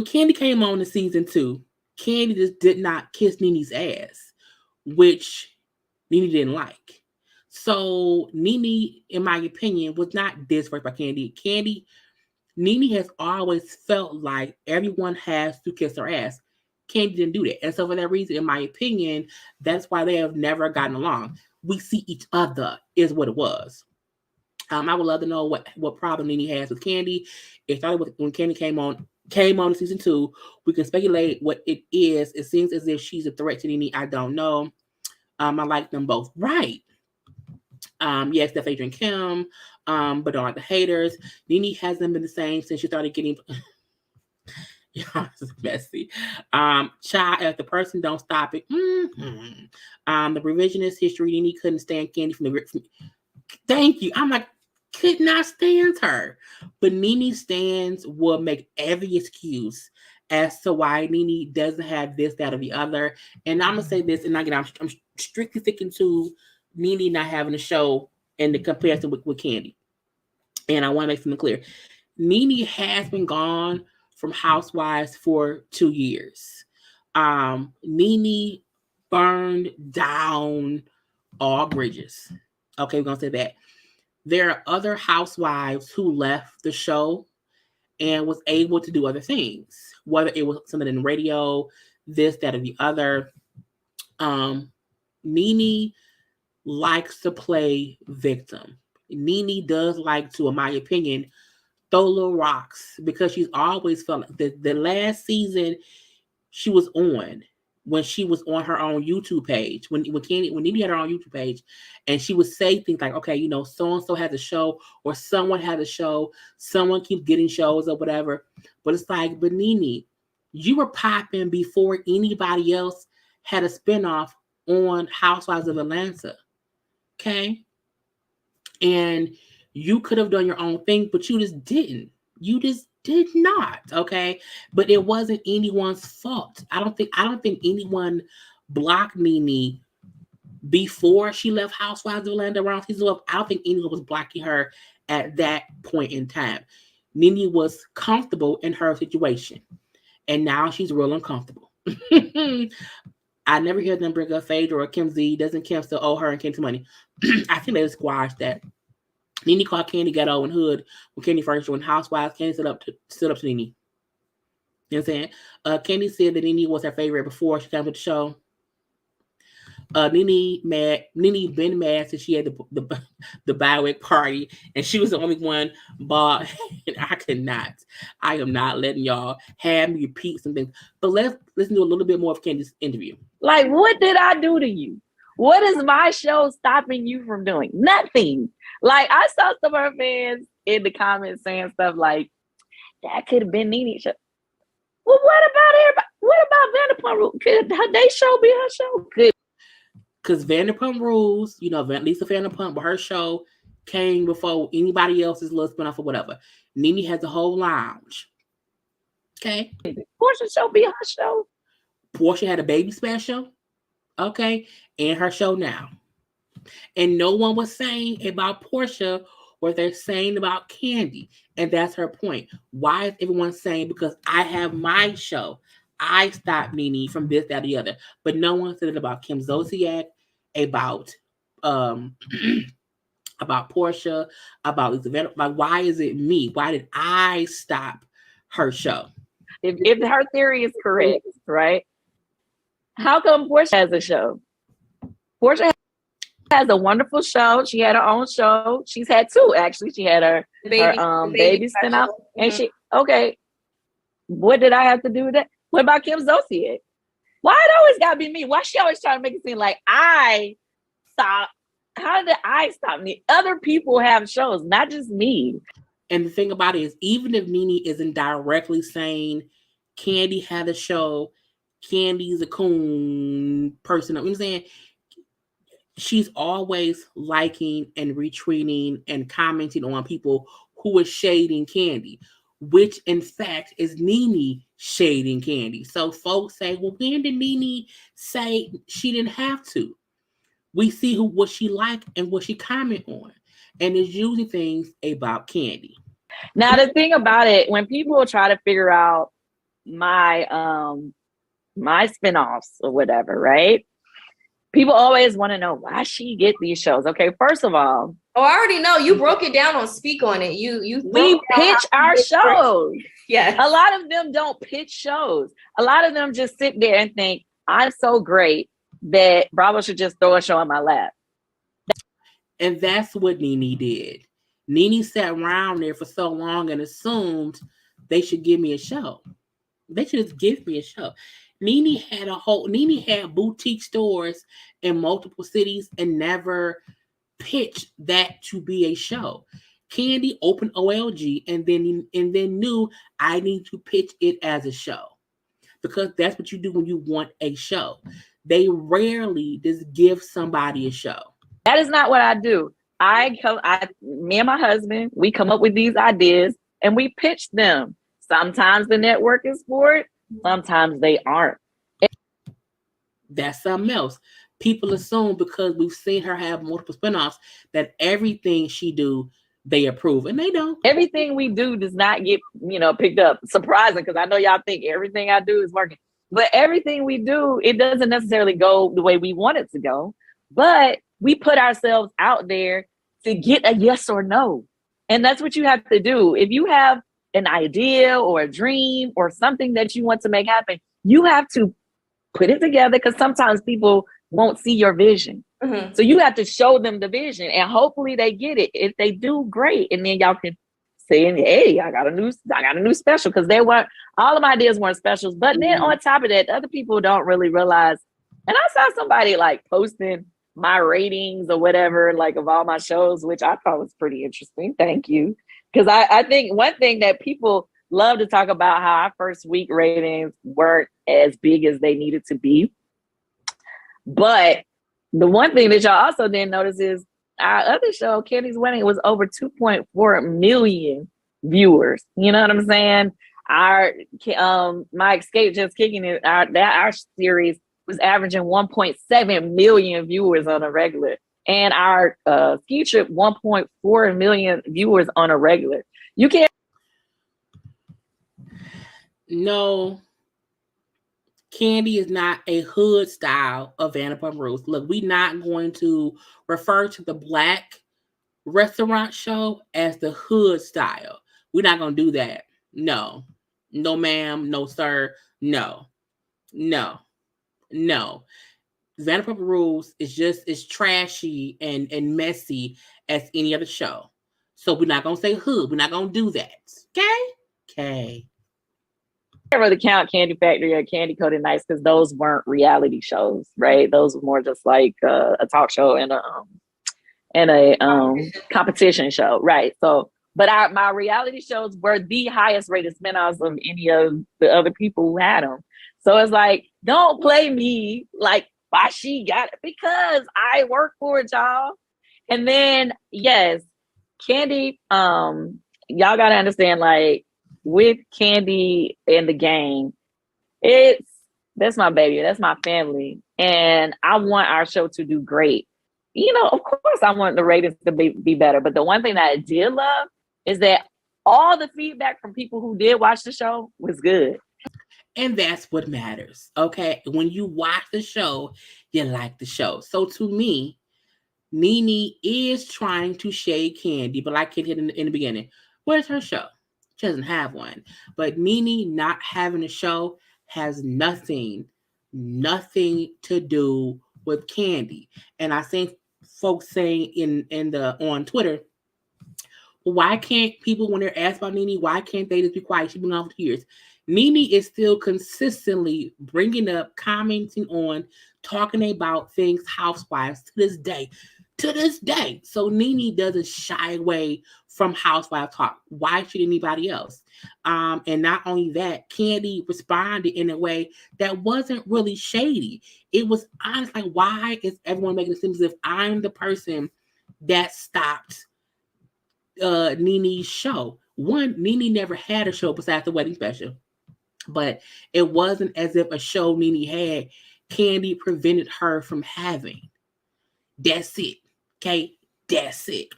Kandi came on in season 2, Kandi just did not kiss Nene's ass, which Nene didn't like. So Nene, in my opinion, was not disrespected by Kandi. Nene has always felt like everyone has to kiss her ass. Kandi didn't do that. And so for that reason, in my opinion, that's why they have never gotten along. We see each other is what it was. I would love to know what problem Nene has with Kandi. It started with when Kandi came on in season 2. We can speculate what it is. It seems as if she's a threat to Nene. I don't know. I like them both. Right. Yes, definitely drink Kim, but don't like the haters. Nene hasn't been the same since she started getting this is messy. Child, if the person don't stop it. The revisionist history, Nene couldn't stand Kandi from thank you. I'm like, could not stand her. But Nene stands will make every excuse as to why Nene doesn't have this, that, or the other. And I'm going to say this, and again, I'm strictly sticking to Nene not having a show in the comparison with Kandi. And I want to make something clear. Nene has been gone from Housewives for 2 years. Nene burned down all bridges. Okay, we're going to say that. There are other housewives who left the show and was able to do other things, whether it was something in radio, this, that, or the other. Nene likes to play victim. Nene does like to, in my opinion, throw little rocks because she's always felt like the last season she was on, when she was on her own YouTube page, when Nene had her own YouTube page, and she would say things like, okay, so-and-so has a show, or someone has a show, someone keeps getting shows or whatever. But it's like, but Nene, you were popping before anybody else had a spinoff on Housewives of Atlanta. Okay? And you could have done your own thing, but you just didn't. You just did not, okay? But it wasn't anyone's fault. I don't think anyone blocked Nene before she left Housewives of Atlanta around season 12. I don't think anyone was blocking her at that point in time. Nene was comfortable in her situation, and now she's real uncomfortable. I never hear them bring up Phaedra or Kim Z. Doesn't Kim still owe her and Kim some money? I think they squashed that. Nene called Kandi ghetto and hood when Kandi first joined Housewives. Kandi stood up to Nene. You know what I'm saying? Kandi said that Nene was her favorite before she came to the show. Nene been mad since she had the Biweek party, and she was the only one bought. And I am not letting y'all have me repeat some things. But let's listen to a little bit more of Kandi's interview.
Like, what did I do to you? What is my show stopping you from doing? Nothing. Like, I saw some of her fans in the comments saying stuff like, that could have been Nene's show. Well, what about everybody? What about Vanderpump Rules? Could they show be her show? Good.
Because Vanderpump Rules, Lisa Vanderpump, but her show came before anybody else's little spinoff or whatever. Nene has the whole lounge. Okay.
Portia's show be her show.
Portia had a baby special. Okay. And her show now. And no one was saying about Portia what they're saying about Kandi. And that's her point. Why is everyone saying, because I have my show, I stopped Nene from this, that, or the other. But no one said it about Kim Zolciak, about Portia, about Lisa Vanderpump. Like, why is it me? Why did I stop her show?
If her theory is correct, right? How come Portia has a show? Portia has a wonderful show. She had her own show. She's had two, actually. She had her baby spinoff. And okay. What did I have to do with that? What about Kim Zolciak? Why it always gotta be me? Why she always trying to make it seem like I stopped? How did I stop me? Other people have shows, not just me.
And the thing about it is, even if Nene isn't directly saying Kandi had a show, Kandi's a coon person, you know what I'm saying? She's always liking and retweeting and commenting on people who are shading Kandi, which in fact is Nene shading Kandi. So folks say, well, when did Nene say she didn't have to? We see what she liked and what she comment on. And it's usually things about Kandi.
Now, the thing about it, when people try to figure out my spinoffs or whatever, right? People always want to know why she get these shows. Okay, first of all,
I already know you broke it down on Speak on It.
We pitch our shows.
Yeah,
a lot of them don't pitch shows. A lot of them just sit there and think, I'm so great that Bravo should just throw a show in my lap.
And that's what Nene did. Nene sat around there for so long and assumed they should give me a show. They should just give me a show. Nene had boutique stores in multiple cities and never pitched that to be a show. Kandi opened OLG and then knew I need to pitch it as a show, because that's what you do when you want a show. They rarely just give somebody a show.
That is not what I do. Me and my husband, we come up with these ideas and we pitch them. Sometimes the network is for it. Sometimes they aren't.
That's something else. People assume because we've seen her have multiple spinoffs that everything she do, they approve, and they don't.
Everything we do does not get, picked up. Surprising, because I know y'all think everything I do is working. But everything we do, it doesn't necessarily go the way we want it to go. But we put ourselves out there to get a yes or no. And that's what you have to do. If you have an idea or a dream or something that you want to make happen, you have to put it together, because sometimes people won't see your vision. Mm-hmm. So you have to show them the vision, and hopefully they get it. If they do, great. And then y'all can say, hey, I got a new special, because all of my ideas weren't specials. But then on top of that, other people don't really realize. And I saw somebody like posting my ratings or whatever, like of all my shows, which I thought was pretty interesting. Thank you. Because I think one thing that people love to talk about, how our first week ratings weren't as big as they needed to be. But the one thing that y'all also didn't notice is our other show, Kandi's Wedding, was over 2.4 million viewers. You know what I'm saying? Our My Escape Just Kicking It, our series was averaging 1.7 million viewers on a regular. And our ski trip, 1.4 million viewers on a regular. You can't.
No, Kandi is not a hood style of Vanderpump Rules. Look, we're not going to refer to the Black restaurant show as the hood style. We're not going to do that. No. No, ma'am. No, sir. No. Vanderpump Rules is just as trashy and messy as any other show. So we're not gonna say hood. We're not gonna do that. Okay.
I can't really count Candy Factory or Candy Coated Nights because those weren't reality shows, right? Those were more just like a talk show and a competition show, right? So, but my reality shows were the highest rated spinoffs of any of the other people who had them. So it's like, don't play me like why she got it, because I work for it, y'all. And then yes, Kandi, y'all gotta understand, like, with Kandi and the gang, that's my baby, that's my family, and I want our show to do great. You know, of course I want the ratings to be better, but the one thing that I did love is that all the feedback from people who did watch the show was good.
And that's what matters, okay? When you watch the show, you like the show. So to me, Nene is trying to shade Kandi, but like Kid hit in the beginning, where's her show? She doesn't have one. But Nene not having a show has nothing to do with Kandi. And I think folks saying on Twitter, why can't people, when they're asked about Nene, why can't they just be quiet? She's been on for years. Nene is still consistently bringing up, commenting on, talking about things housewives to this day. So Nene doesn't shy away from housewife talk. Why should anybody else? And not only that, Kandi responded in a way that wasn't really shady. It was honest. Like, why is everyone making it seem as if I'm the person that stopped Nene's show? One, Nene never had a show besides the wedding special. But it wasn't as if a show Nene had, Kandi prevented her from having. That's it. Okay? That's it.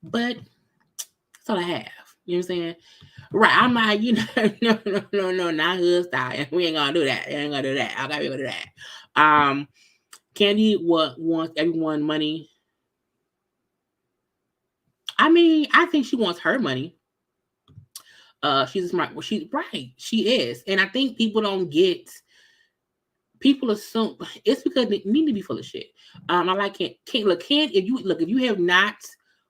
But that's all I have. You know what I'm saying? Right. I'm like, no, not hood style. We ain't gonna do that. I gotta be gonna do that. Kandi wants everyone money. I mean, I think she wants her money. She's a smart. Well, she's right. She is, and I think people don't get. People assume it's because they need to be full of shit. I like Kandi. If you have not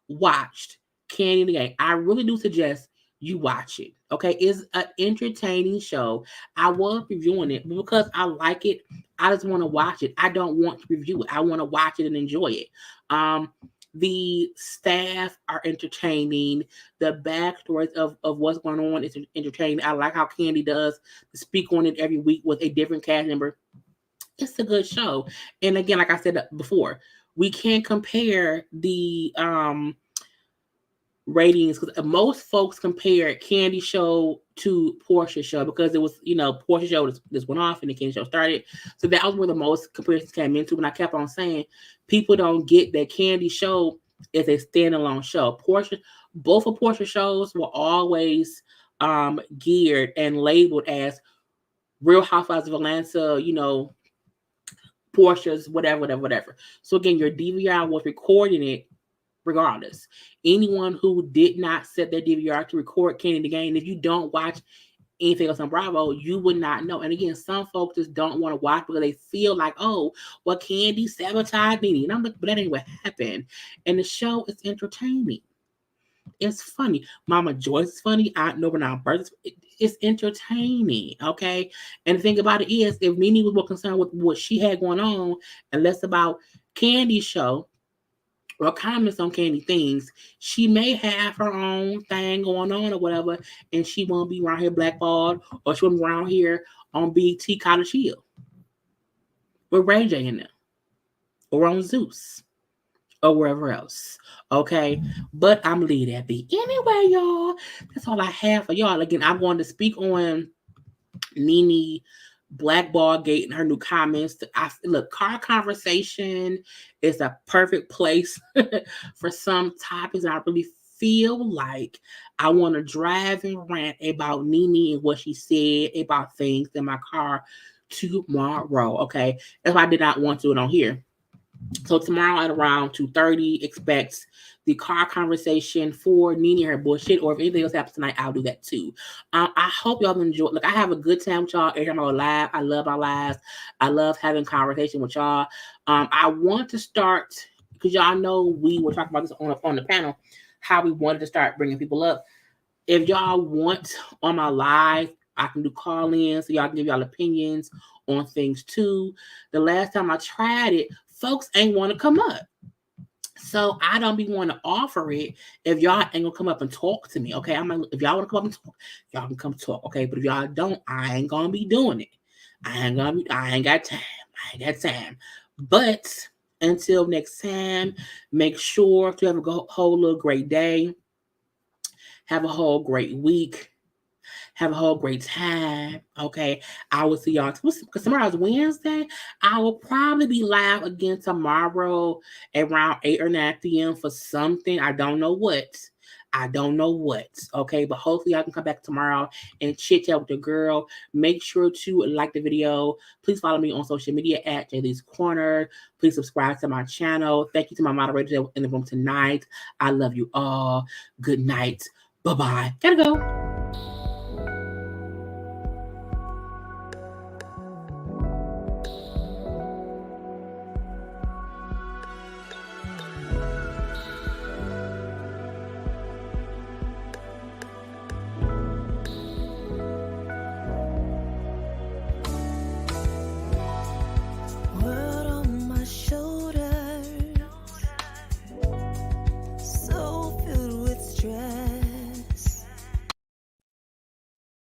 watched Kandi the Gang, I really do suggest you watch it. Okay, it's an entertaining show. I was reviewing it because I like it. I just want to watch it. I don't want to review it. I want to watch it and enjoy it. The staff are entertaining. The backstories of what's going on is entertaining. I like how Kandi does speak on it every week with a different cast member. It's a good show. And again, like I said before, we can't compare the ratings because most folks compare Kandi show to Portia's show because it was, Portia's show this went off and the Kandi show started. So that was where the most comparisons came into. And I kept on saying, people don't get that Kandi show is a standalone show. Both of Portia's shows were always geared and labeled as Real Housewives of Atlanta, Portia's, whatever. So again, your DVR was recording it regardless. Anyone who did not set their DVR to record Kandi the Gang, if you don't watch anything else on Bravo, you would not know. And again, some folks just don't want to watch because they feel like, oh, well, Kandi sabotaged Nene. And I'm like, but that ain't what happened. And the show is entertaining. It's funny. Mama Joyce is funny. Aunt Nobel Burruss. It's entertaining, okay? And the thing about it is, if Nene was more concerned with what she had going on and less about Kandi's show or comments on Kandi things, she may have her own thing going on or whatever, and she won't be around here blackballed, or she won't be around here on BT College Hill with Ray J in them, or on Zeus, or wherever else. Okay, but I'm gonna leave that be. Anyway, y'all, that's all I have for y'all. Again, I'm going to speak on Nene Blackball Gate and her new comments. Look, car conversation is a perfect place for some topics. I really feel like I want to drive and rant about Nene and what she said about things in my car tomorrow. Okay, that's why I did not want to do it on here. So tomorrow at around 2:30, expect the car conversation for Nene and her bullshit, or if anything else happens tonight, I'll do that too. I hope y'all enjoy. Look, I have a good time with y'all every time I go live. I love my lives. I love having conversation with y'all. I want to start, because y'all know we were talking about this on the panel, how we wanted to start bringing people up. If y'all want on my live, I can do call-ins so y'all can give y'all opinions on things too. The last time I tried it, folks ain't want to come up. So I don't be want to offer it if y'all ain't gonna come up and talk to me. Okay. I'm like, if y'all want to come up and talk, y'all can come talk. Okay. But if y'all don't, I ain't gonna be doing it. I ain't got time. But until next time, make sure to have a whole little great day. Have a whole great week. Have a whole great time. Okay. I will see y'all because tomorrow's Wednesday. I will probably be live again tomorrow around 8 or 9 p.m. for something. I don't know what. Okay. But hopefully y'all can come back tomorrow and chit chat with the girl. Make sure to like the video. Please follow me on social media at JayLeesCorner. Please subscribe to my channel. Thank you to my moderators in the room tonight. I love you all. Good night. Bye-bye. Gotta go.